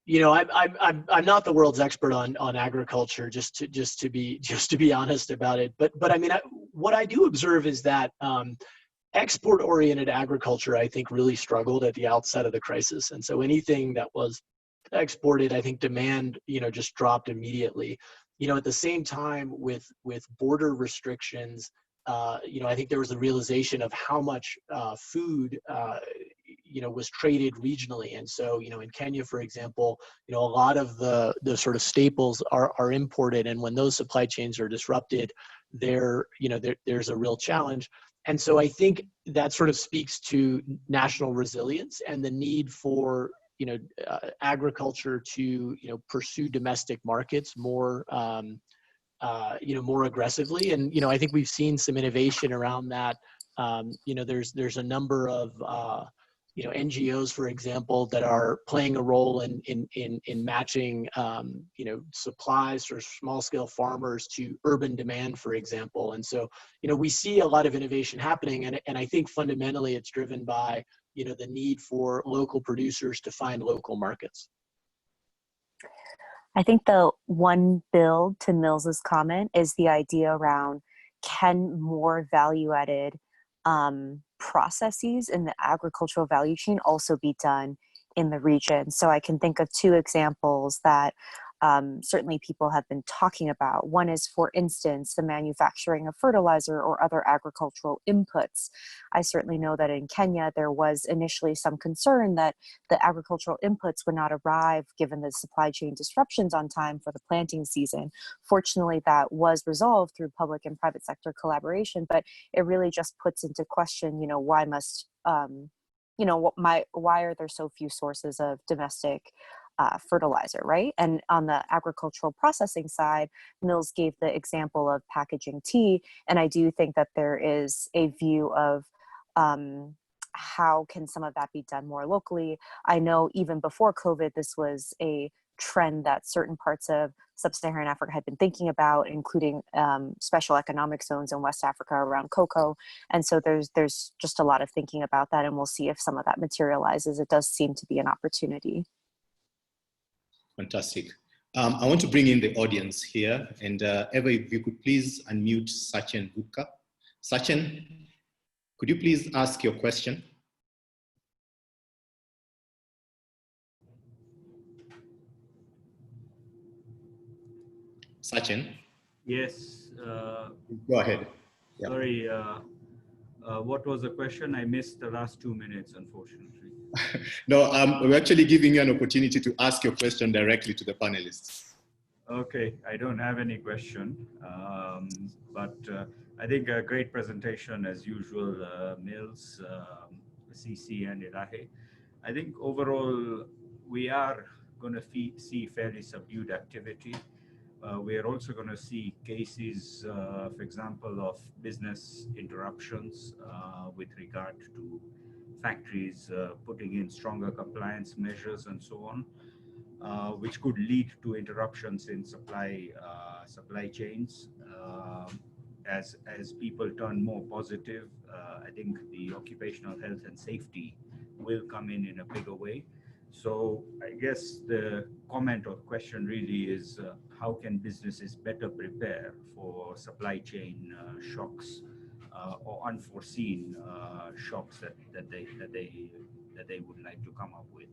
not the world's expert on agriculture, just to be honest about it. But I mean, what I do observe is that export-oriented agriculture, I think, really struggled at the outset of the crisis. And so anything that was exported, I think demand, just dropped immediately. At the same time with border restrictions, I think there was a realization of how much food, was traded regionally. And so, in Kenya, for example, a lot of the sort of staples are imported. And when those supply chains are disrupted, there's a real challenge. And so I think that sort of speaks to national resilience and the need for, agriculture to, pursue domestic markets more, more aggressively. And, I think we've seen some innovation around that. There's a number of, NGOs, for example, that are playing a role in matching, supplies for small scale farmers to urban demand, for example. And so, we see a lot of innovation happening, and I think fundamentally it's driven by, the need for local producers to find local markets. I think the one build to Mills's comment is the idea around, can more value-added processes in the agricultural value chain also be done in the region? So I can think of two examples that certainly people have been talking about. One is, for instance, the manufacturing of fertilizer or other agricultural inputs. I certainly know that in Kenya, there was initially some concern that the agricultural inputs would not arrive given the supply chain disruptions on time for the planting season. Fortunately, that was resolved through public and private sector collaboration, but it really just puts into question, why must, why are there so few sources of domestic fertilizer, right? And on the agricultural processing side, Mills gave the example of packaging tea, and I do think that there is a view of how can some of that be done more locally. I know even before COVID, this was a trend that certain parts of sub-Saharan Africa had been thinking about, including special economic zones in West Africa around cocoa. And so there's just a lot of thinking about that, and we'll see if some of that materializes. It does seem to be an opportunity. Fantastic. I want to bring in the audience here, and Eva, if you could please unmute Sachin Gupta. Sachin, could you please ask your question? Sachin? Yes. Go ahead. Yeah. Sorry, what was the question? I missed the last 2 minutes, unfortunately. No, we're actually giving you an opportunity to ask your question directly to the panelists. Okay, I don't have any question, but I think a great presentation as usual, Mills, CC and Ilahi. I think overall we are going to see fairly subdued activity. We are also going to see cases, for example, of business interruptions with regard to factories putting in stronger compliance measures and so on, which could lead to interruptions in supply chains. As people turn more positive, I think the occupational health and safety will come in a bigger way. So I guess the comment or question really is how can businesses better prepare for supply chain shocks or unforeseen shocks that they would like to come up with,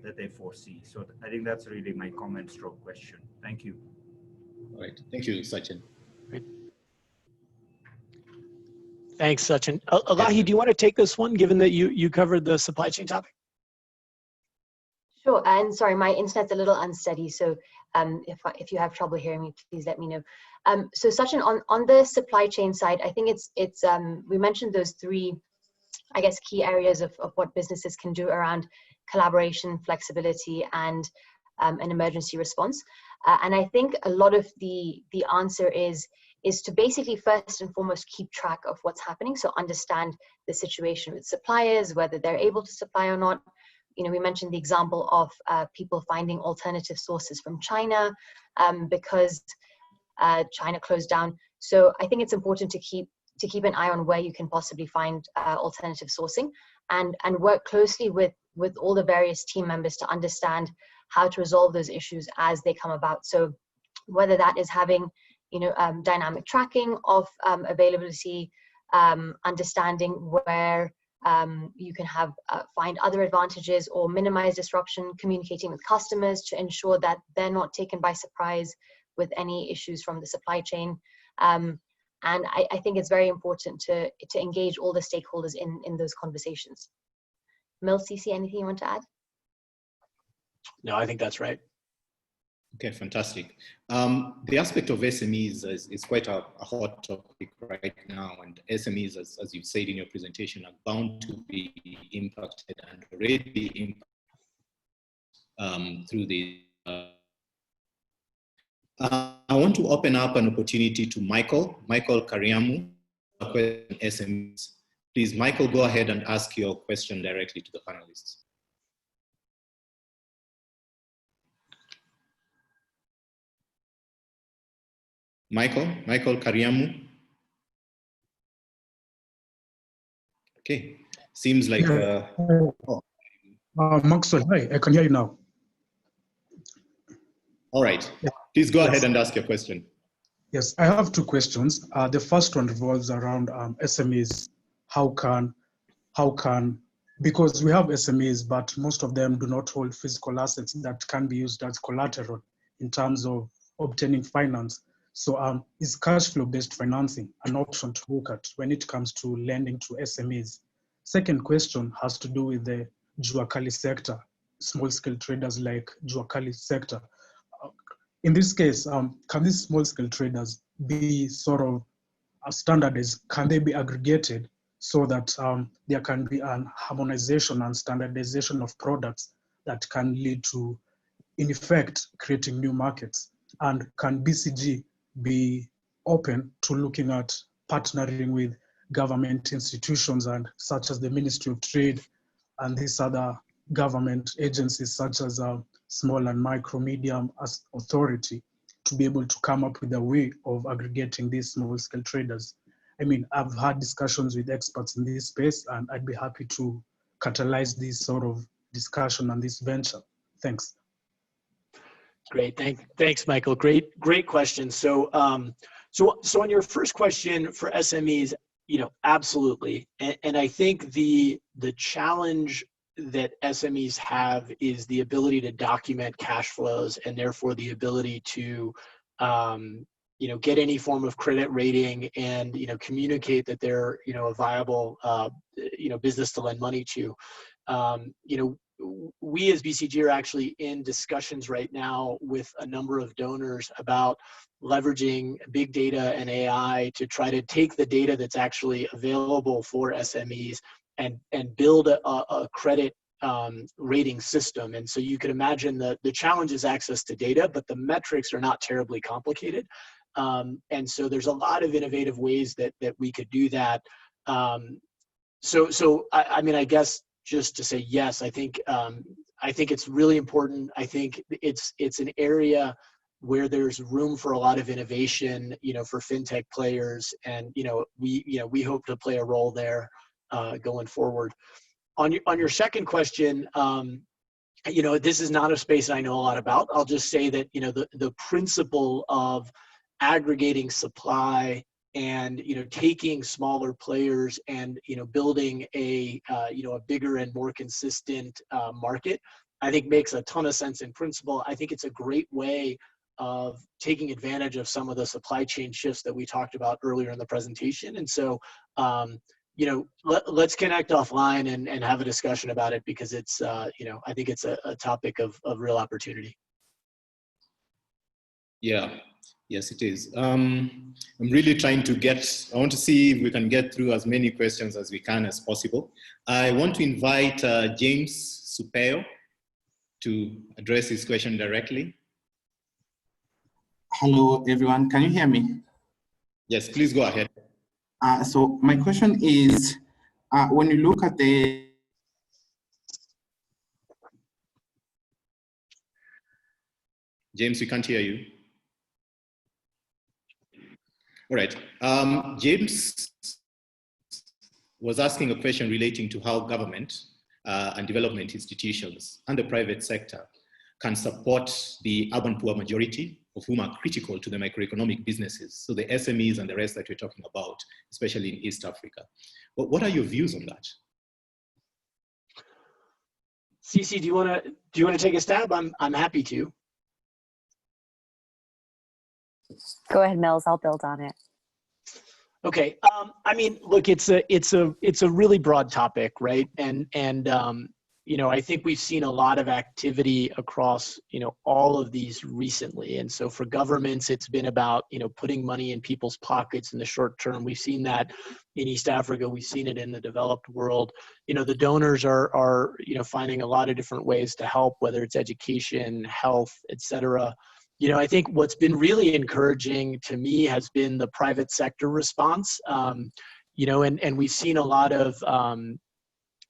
that they foresee. So I think that's really my comment stroke question. Thank you. All right, thank you, Sachin. Great. Thanks, Sachin. Elahi, do you want to take this one, given that you covered the supply chain topic? Sure, and sorry, my internet's a little unsteady, so if you have trouble hearing me, please let me know. So Sachin, on the supply chain side, I think it's we mentioned those three, I guess, key areas of what businesses can do around collaboration, flexibility, and an emergency response. And I think a lot of the answer is to basically first and foremost keep track of what's happening. So understand the situation with suppliers, whether they're able to supply or not. We mentioned the example of people finding alternative sources from China because China closed down. So I think it's important to keep an eye on where you can possibly find alternative sourcing and work closely with all the various team members to understand how to resolve those issues as they come about. So whether that is having dynamic tracking of availability, understanding where you can find other advantages or minimize disruption, communicating with customers to ensure that they're not taken by surprise with any issues from the supply chain. And I think it's very important to engage all the stakeholders in those conversations. Mil, CC, anything you want to add? No, I think that's right. Okay, fantastic. The aspect of SMEs is quite a hot topic right now, and SMEs, as you've said in your presentation, are bound to be impacted and already impacted through the. I want to open up an opportunity to Michael Kariamu, SMEs. Please, Michael, go ahead and ask your question directly to the panelists. Michael Kariamu. Okay, seems like. Maxwell, hi, I can hear you now. All right, please go ahead and ask your question. Yes, I have two questions. The first one revolves around SMEs. How can, because we have SMEs, but most of them do not hold physical assets that can be used as collateral in terms of obtaining finance. So is cash flow based financing an option to look at when it comes to lending to SMEs? Second question has to do with the jua kali sector, small scale traders like jua kali sector. In this case, can these small scale traders be sort of standardized? Can they be aggregated so that there can be an harmonization and standardization of products that can lead to, in effect, creating new markets? And can BCG be open to looking at partnering with government institutions and such as the Ministry of Trade and these other government agencies such as Small and Micro Medium Authority to be able to come up with a way of aggregating these small scale traders? I mean, I've had discussions with experts in this space, and I'd be happy to catalyze this sort of discussion and this venture. Thanks. Great, thanks, Michael. Great question. So on your first question for SMEs, absolutely. And I think the challenge that SMEs have is the ability to document cash flows, and therefore the ability to get any form of credit rating and communicate that they're a viable business to lend money to. We as BCG are actually in discussions right now with a number of donors about leveraging big data and AI to try to take the data that's actually available for SMEs and build a credit rating system. And so you could imagine the challenge is access to data, but the metrics are not terribly complicated. And so there's a lot of innovative ways that we could do that. So I mean, I guess just to say yes, I think it's really important. I think it's an area where there's room for a lot of innovation, for fintech players, and we hope to play a role there going forward. On your second question, this is not a space I know a lot about. I'll just say that the principle of aggregating supply and taking smaller players and building a bigger and more consistent market, I think makes a ton of sense in principle. I think it's a great way of taking advantage of some of the supply chain shifts that we talked about earlier in the presentation. And so let's connect offline and have a discussion about it, because it's I think it's a topic of real opportunity. Yeah. Yes, it is. I'm really trying to I want to see if we can get through as many questions as we can as possible. I want to invite James Supeo to address his question directly. Hello, everyone. Can you hear me? Yes, please go ahead. So my question is, when you look at the James, we can't hear you. All right. James was asking a question relating to how government and development institutions and the private sector can support the urban poor majority, of whom are critical to the microeconomic businesses, so the SMEs and the rest that we're talking about, especially in East Africa. But what are your views on that? Cece, do you want to take a stab? I'm happy to. Go ahead, Mills. I'll build on it. Okay. I mean, look, it's a really broad topic, right? And I think we've seen a lot of activity across all of these recently. And so for governments, it's been about putting money in people's pockets in the short term. We've seen that in East Africa. We've seen it in the developed world. The donors are finding a lot of different ways to help, whether it's education, health, etc. I think what's been really encouraging to me has been the private sector response. And we've seen a lot of,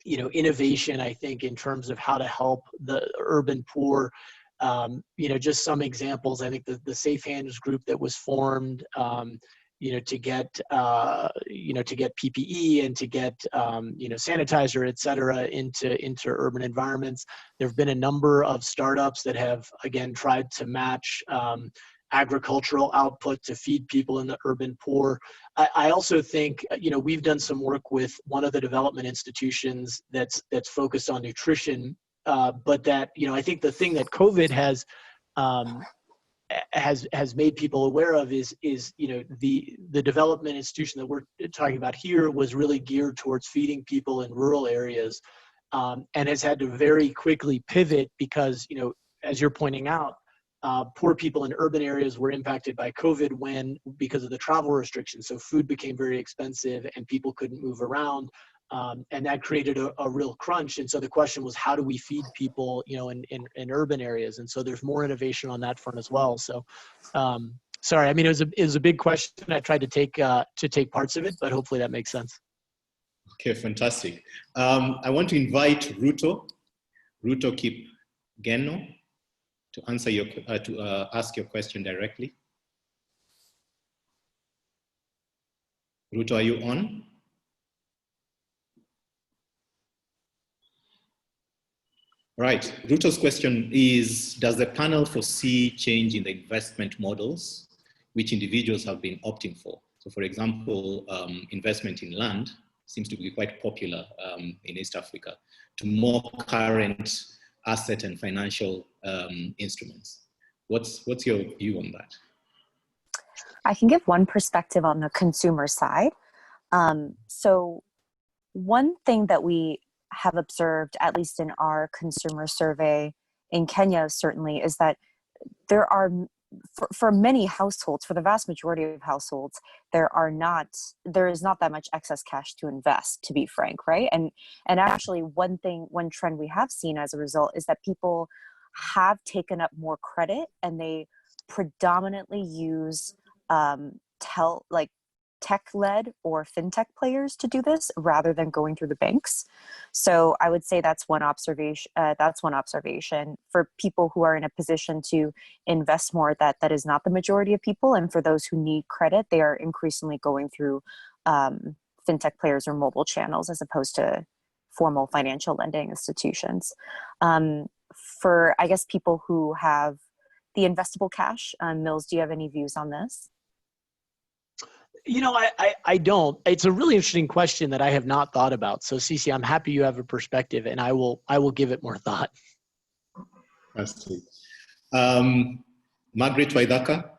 innovation, I think, in terms of how to help the urban poor. Just some examples. I think the Safe Hands group that was formed, to get PPE and to get, sanitizer, et cetera, into urban environments. There have been a number of startups that have, again, tried to match agricultural output to feed people in the urban poor. I also think, we've done some work with one of the development institutions that's focused on nutrition, but that, I think the thing that COVID has has made people aware of is the development institution that we're talking about here was really geared towards feeding people in rural areas, and has had to very quickly pivot because, as you're pointing out, poor people in urban areas were impacted by COVID because of the travel restrictions. So food became very expensive and people couldn't move around. And that created a real crunch. And so the question was, how do we feed people, in urban areas? And so there's more innovation on that front as well. So, sorry, I mean, it was a big question. I tried to take parts of it, but hopefully that makes sense. Okay, fantastic. I want to invite Ruto Kipgeno to answer ask your question directly. Ruto, are you on? Right, Ruto's question is, does the panel foresee change in the investment models which individuals have been opting for? So for example, investment in land seems to be quite popular in East Africa, to more current asset and financial instruments. What's your view on that? I can give one perspective on the consumer side. So one thing that we have observed, at least in our consumer survey in Kenya, certainly, is that there are, for many households, for the vast majority of households, there is not that much excess cash to invest, to be frank, right? And actually one trend we have seen as a result is that people have taken up more credit, and they predominantly use tech-led or fintech players to do this rather than going through the banks. So I would say that's one observation. For people who are in a position to invest more, that is not the majority of people. And for those who need credit, they are increasingly going through fintech players or mobile channels as opposed to formal financial lending institutions. For, I guess, people who have the investable cash, Mills, do you have any views on this? I don't. It's a really interesting question that I have not thought about. So Cece, I'm happy you have a perspective, and I will give it more thought. That's it. Margaret Waidaka,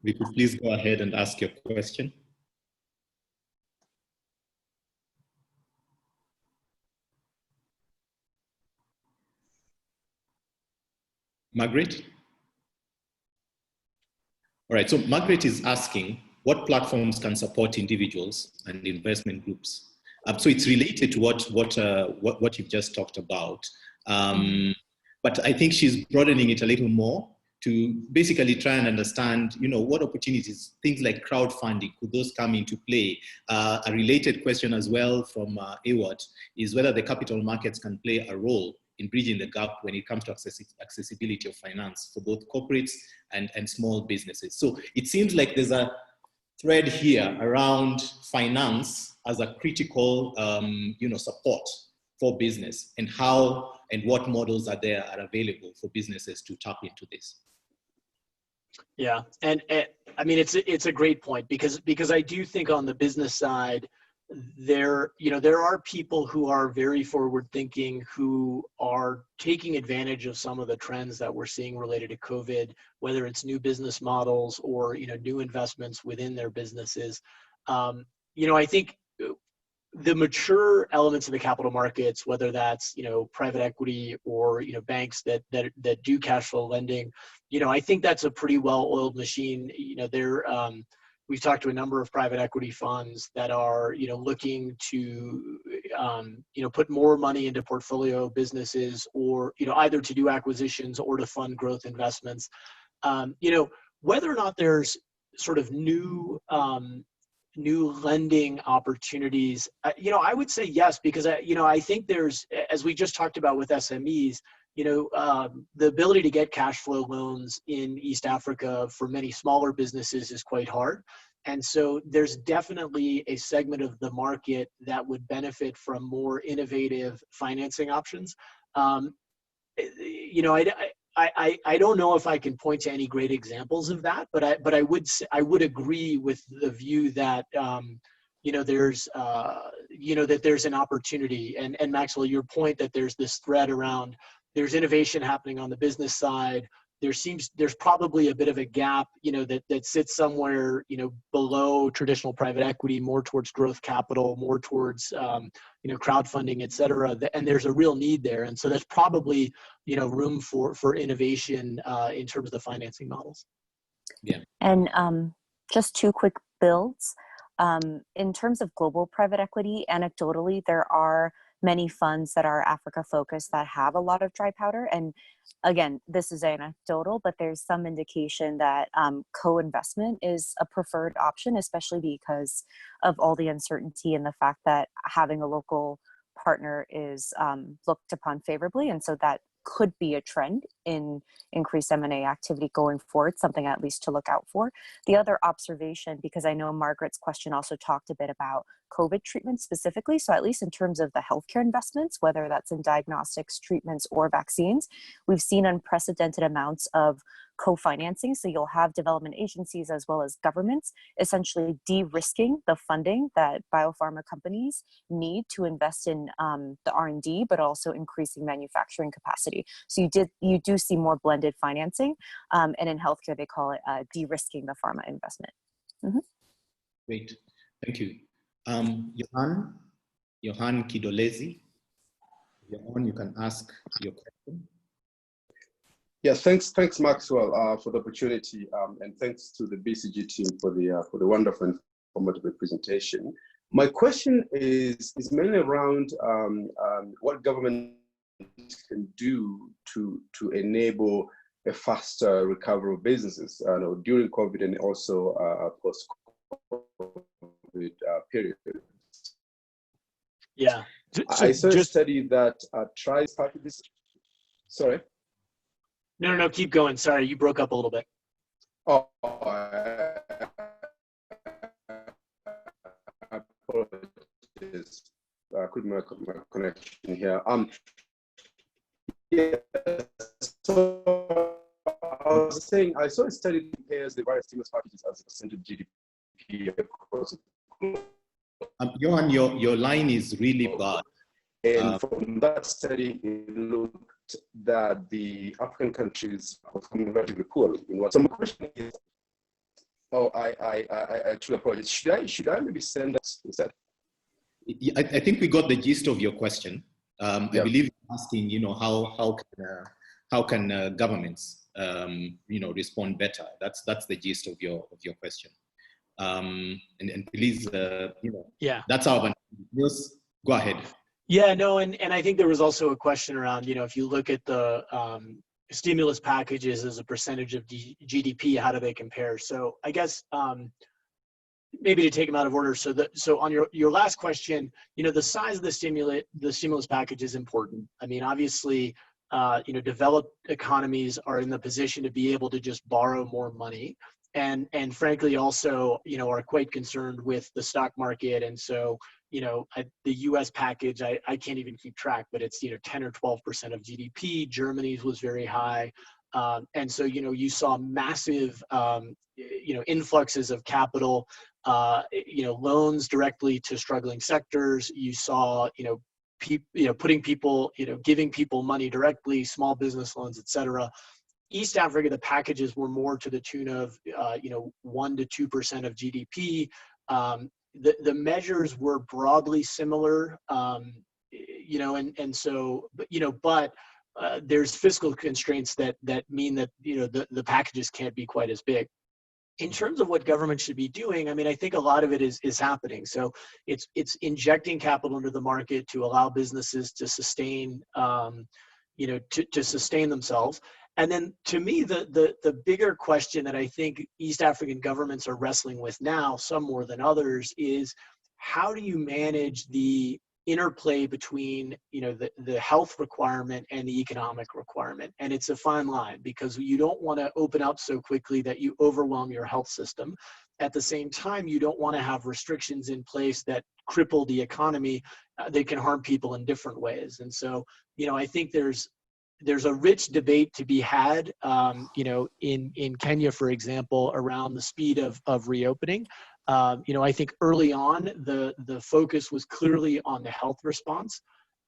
we could please go ahead and ask your question. Margaret? All right, so Margaret is asking, what platforms can support individuals and investment groups? So it's related to what you've just talked about. But I think she's broadening it a little more to basically try and understand, what opportunities, things like crowdfunding, could those come into play? A related question as well from Ewart is whether the capital markets can play a role in bridging the gap when it comes to accessibility of finance for both corporates and small businesses. So it seems like there's a thread here around finance as a critical, support for business, and how and what models are available for businesses to tap into this. Yeah, and I mean, it's a great point because I do think on the business side, there are people who are very forward thinking, who are taking advantage of some of the trends that we're seeing related to COVID, whether it's new business models or new investments within their businesses. I think the mature elements of the capital markets, whether that's private equity or banks that do cash flow lending, I think that's a pretty well-oiled machine. We've talked to a number of private equity funds that are, looking to, put more money into portfolio businesses, or, either to do acquisitions or to fund growth investments. Whether or not there's sort of new lending opportunities, I would say yes, because I think there's, as we just talked about with SMEs, the ability to get cash flow loans in East Africa for many smaller businesses is quite hard. And so there's definitely a segment of the market that would benefit from more innovative financing options. I don't know if I can point to any great examples of that, but I would agree with the view that there's an opportunity, and Maxwell, your point that there's this thread around, there's innovation happening on the business side, there's probably a bit of a gap, that sits somewhere, below traditional private equity, more towards growth capital, more towards, crowdfunding, et cetera. And there's a real need there. And so there's probably, room for innovation in terms of the financing models. Yeah. And just two quick builds. In terms of global private equity, anecdotally, there are many funds that are Africa focused that have a lot of dry powder. And again, this is anecdotal, but there's some indication that co-investment is a preferred option, especially because of all the uncertainty and the fact that having a local partner is looked upon favorably. And so that could be a trend in increased M&A activity going forward, something at least to look out for. The other observation, because I know Margaret's question also talked a bit about COVID treatment specifically, so at least in terms of the healthcare investments, whether that's in diagnostics, treatments, or vaccines, we've seen unprecedented amounts of co-financing. So you'll have development agencies as well as governments essentially de-risking the funding that biopharma companies need to invest in the R&D, but also increasing manufacturing capacity. So you do see more blended financing, and in healthcare they call it de-risking the pharma investment. Mm-hmm. Great, thank you. Johan Kidolezi, Johan, you can ask your question. Yes, thanks Maxwell for the opportunity, and thanks to the BCG team for the wonderful and informative presentation. My question is mainly around what government can do to enable a faster recovery of businesses during COVID and also post-COVID period. Yeah, I saw a study that tries part of this. Sorry. No, keep going. Sorry, you broke up a little bit. Oh, I apologize. Couldn't my connection here. Yeah. So I was saying I saw a study that compares the various stimulus packages as a percentage of GDP across the globe. Johan, your line is really bad. And from that study, it looked that the African countries are performing relatively poorly. So my question is, I truly apologize. Should I maybe send that instead? I think we got the gist of your question. I believe you're asking, how can governments, respond better? That's the gist of your question. And please, that's our news. Go ahead. Yeah, no, and I think there was also a question around, if you look at the stimulus packages as a percentage of GDP, how do they compare? So I guess maybe to take them out of order. So on your last question, the size of the stimulus package is important. I mean, obviously, developed economies are in the position to be able to just borrow more money. And frankly, also, are quite concerned with the stock market. And so, the US package, I can't even keep track, but it's, 10 or 12% of GDP. Germany's was very high. And so, you saw massive, influxes of capital, loans directly to struggling sectors. You saw, putting people, giving people money directly, small business loans, et cetera. East Africa, the packages were more to the tune of, 1 to 2% of GDP. The measures were broadly similar, and so, but there's fiscal constraints that mean that, the packages can't be quite as big. In terms of what government should be doing, I mean, I think a lot of it is happening. So it's injecting capital into the market to allow businesses to sustain, to sustain themselves. And then to me, the bigger question that I think East African governments are wrestling with now, some more than others, is how do you manage the interplay between, the health requirement and the economic requirement? And it's a fine line, because you don't want to open up so quickly that you overwhelm your health system. At the same time, you don't want to have restrictions in place that cripple the economy. They can harm people in different ways. And so, I think there's a rich debate to be had, in Kenya, for example, around the speed of reopening. I think early on, the focus was clearly on the health response.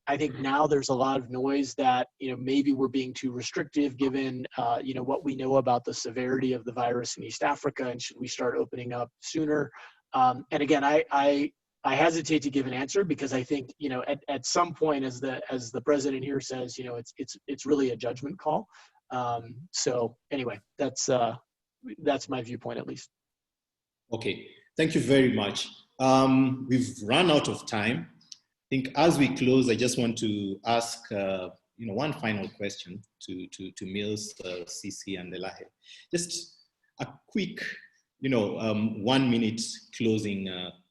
I think now there's a lot of noise that, maybe we're being too restrictive given, what we know about the severity of the virus in East Africa, and should we start opening up sooner? And again, I hesitate to give an answer because I think, at some point, as the president here says, it's really a judgment call. So anyway, that's my viewpoint, at least. Okay, thank you very much. We've run out of time. I think as we close, I just want to ask, one final question to Mills, CC, and Elahe. Just a quick, 1 minute closing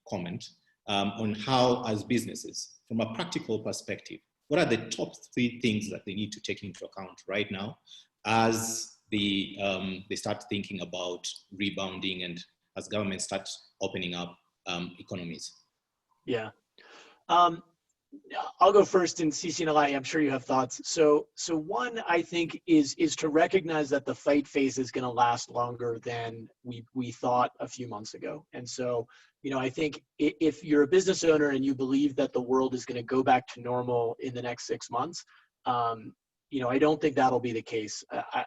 comment on how, as businesses, from a practical perspective, what are the top 3 things that they need to take into account right now as they start thinking about rebounding and as government starts opening up economies? Yeah. I'll go first, and CC and Eli, I'm sure you have thoughts. So one, I think, is to recognize that the fight phase is going to last longer than we thought a few months ago. And so, I think if you're a business owner and you believe that the world is going to go back to normal in the next 6 months, I don't think that'll be the case.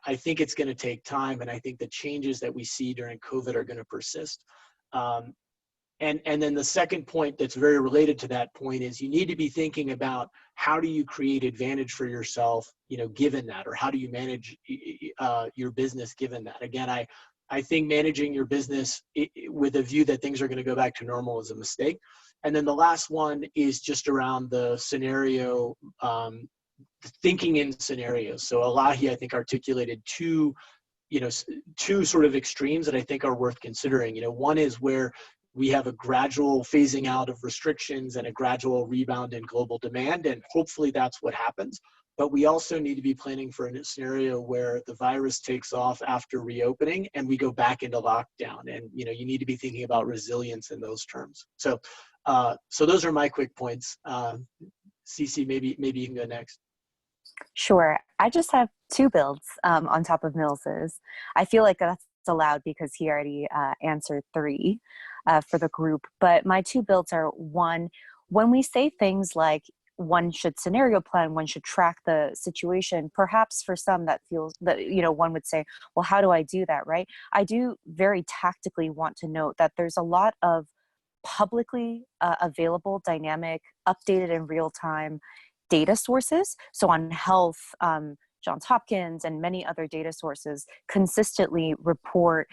I think it's going to take time, and I think the changes that we see during COVID are going to persist. And then the second point that's very related to that point is you need to be thinking about how do you create advantage for yourself, given that, or how do you manage your business given that. Again, I think managing your business with a view that things are going to go back to normal is a mistake. And then the last one is just around the scenario, thinking in scenarios. So Elahi, I think, articulated two sort of extremes that I think are worth considering. One is where we have a gradual phasing out of restrictions and a gradual rebound in global demand, and hopefully that's what happens. But we also need to be planning for a scenario where the virus takes off after reopening and we go back into lockdown. And you need to be thinking about resilience in those terms. So those are my quick points. CC, maybe you can go next. Sure. I just have 2 builds on top of Mills's. I feel like that's allowed because he already answered 3 for the group. But my 2 builds are, 1, when we say things like one should scenario plan, one should track the situation, perhaps for some that feels that, one would say, well, how do I do that, right? I do very tactically want to note that there's a lot of publicly available, dynamic, updated in real time data sources. So on health, Johns Hopkins and many other data sources consistently report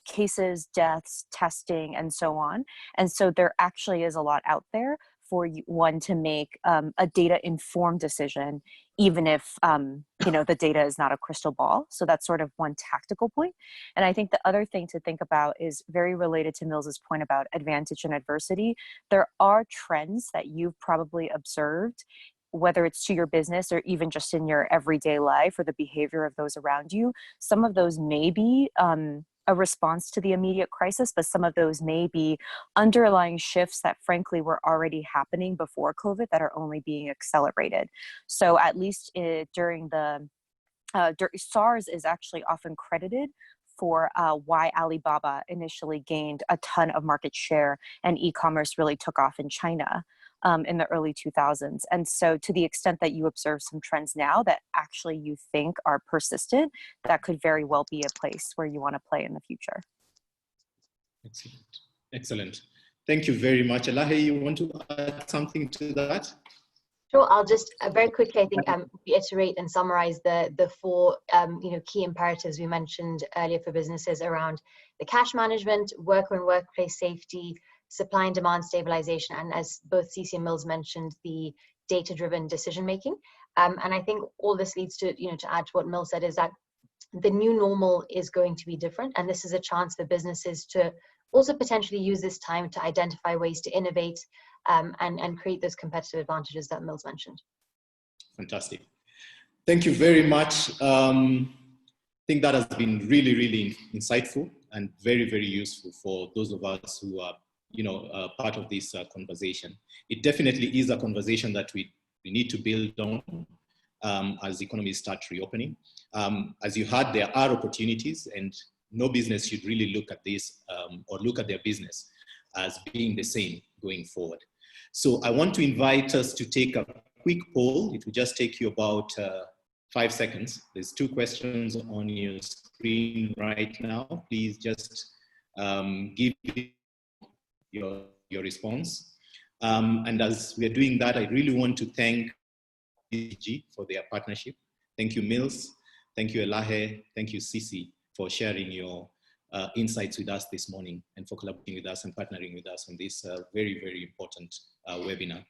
cases, deaths, testing, and so on. And so there actually is a lot out there for one to make a data-informed decision, even if the data is not a crystal ball. So that's sort of one tactical point. And I think the other thing to think about is very related to Mills's point about advantage and adversity. There are trends that you've probably observed, whether it's to your business or even just in your everyday life or the behavior of those around you. Some of those may be a response to the immediate crisis, but some of those may be underlying shifts that frankly were already happening before COVID that are only being accelerated. So at least during the SARS is actually often credited for why Alibaba initially gained a ton of market share and e-commerce really took off in China in the early 2000s. And so to the extent that you observe some trends now that actually you think are persistent, that could very well be a place where you want to play in the future. Excellent. Excellent. Thank you very much. Elahe, you want to add something to that? Sure. I'll just very quickly, I think, reiterate and summarize the 4 key imperatives we mentioned earlier for businesses around the cash management, worker and workplace safety, supply and demand stabilization, and as both CC and Mills mentioned, the data-driven decision-making. And I think all this leads to, to add to what Mills said, is that the new normal is going to be different. And this is a chance for businesses to also potentially use this time to identify ways to innovate and create those competitive advantages that Mills mentioned. Fantastic. Thank you very much. I think that has been really, really insightful and very, very useful for those of us who are part of this conversation. It definitely is a conversation that we need to build on as economies start reopening. As you heard, there are opportunities, and no business should really look at this or look at their business as being the same going forward. So I want to invite us to take a quick poll. It will just take you about 5 seconds. There's 2 questions on your screen right now. Please just give your response. And as we are doing that, I really want to thank BCG for their partnership. Thank you, Mills. Thank you, Elahe. Thank you, Sisi, for sharing your insights with us this morning and for collaborating with us and partnering with us on this very, very important webinar.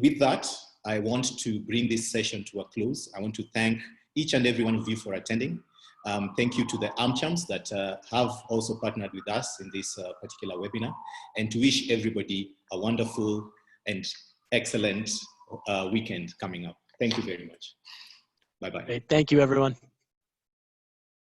With that, I want to bring this session to a close. I want to thank each and every one of you for attending. Thank you to the AMCHAMs that have also partnered with us in this particular webinar, and to wish everybody a wonderful and excellent weekend coming up. Thank you very much. Bye-bye. Thank you, everyone.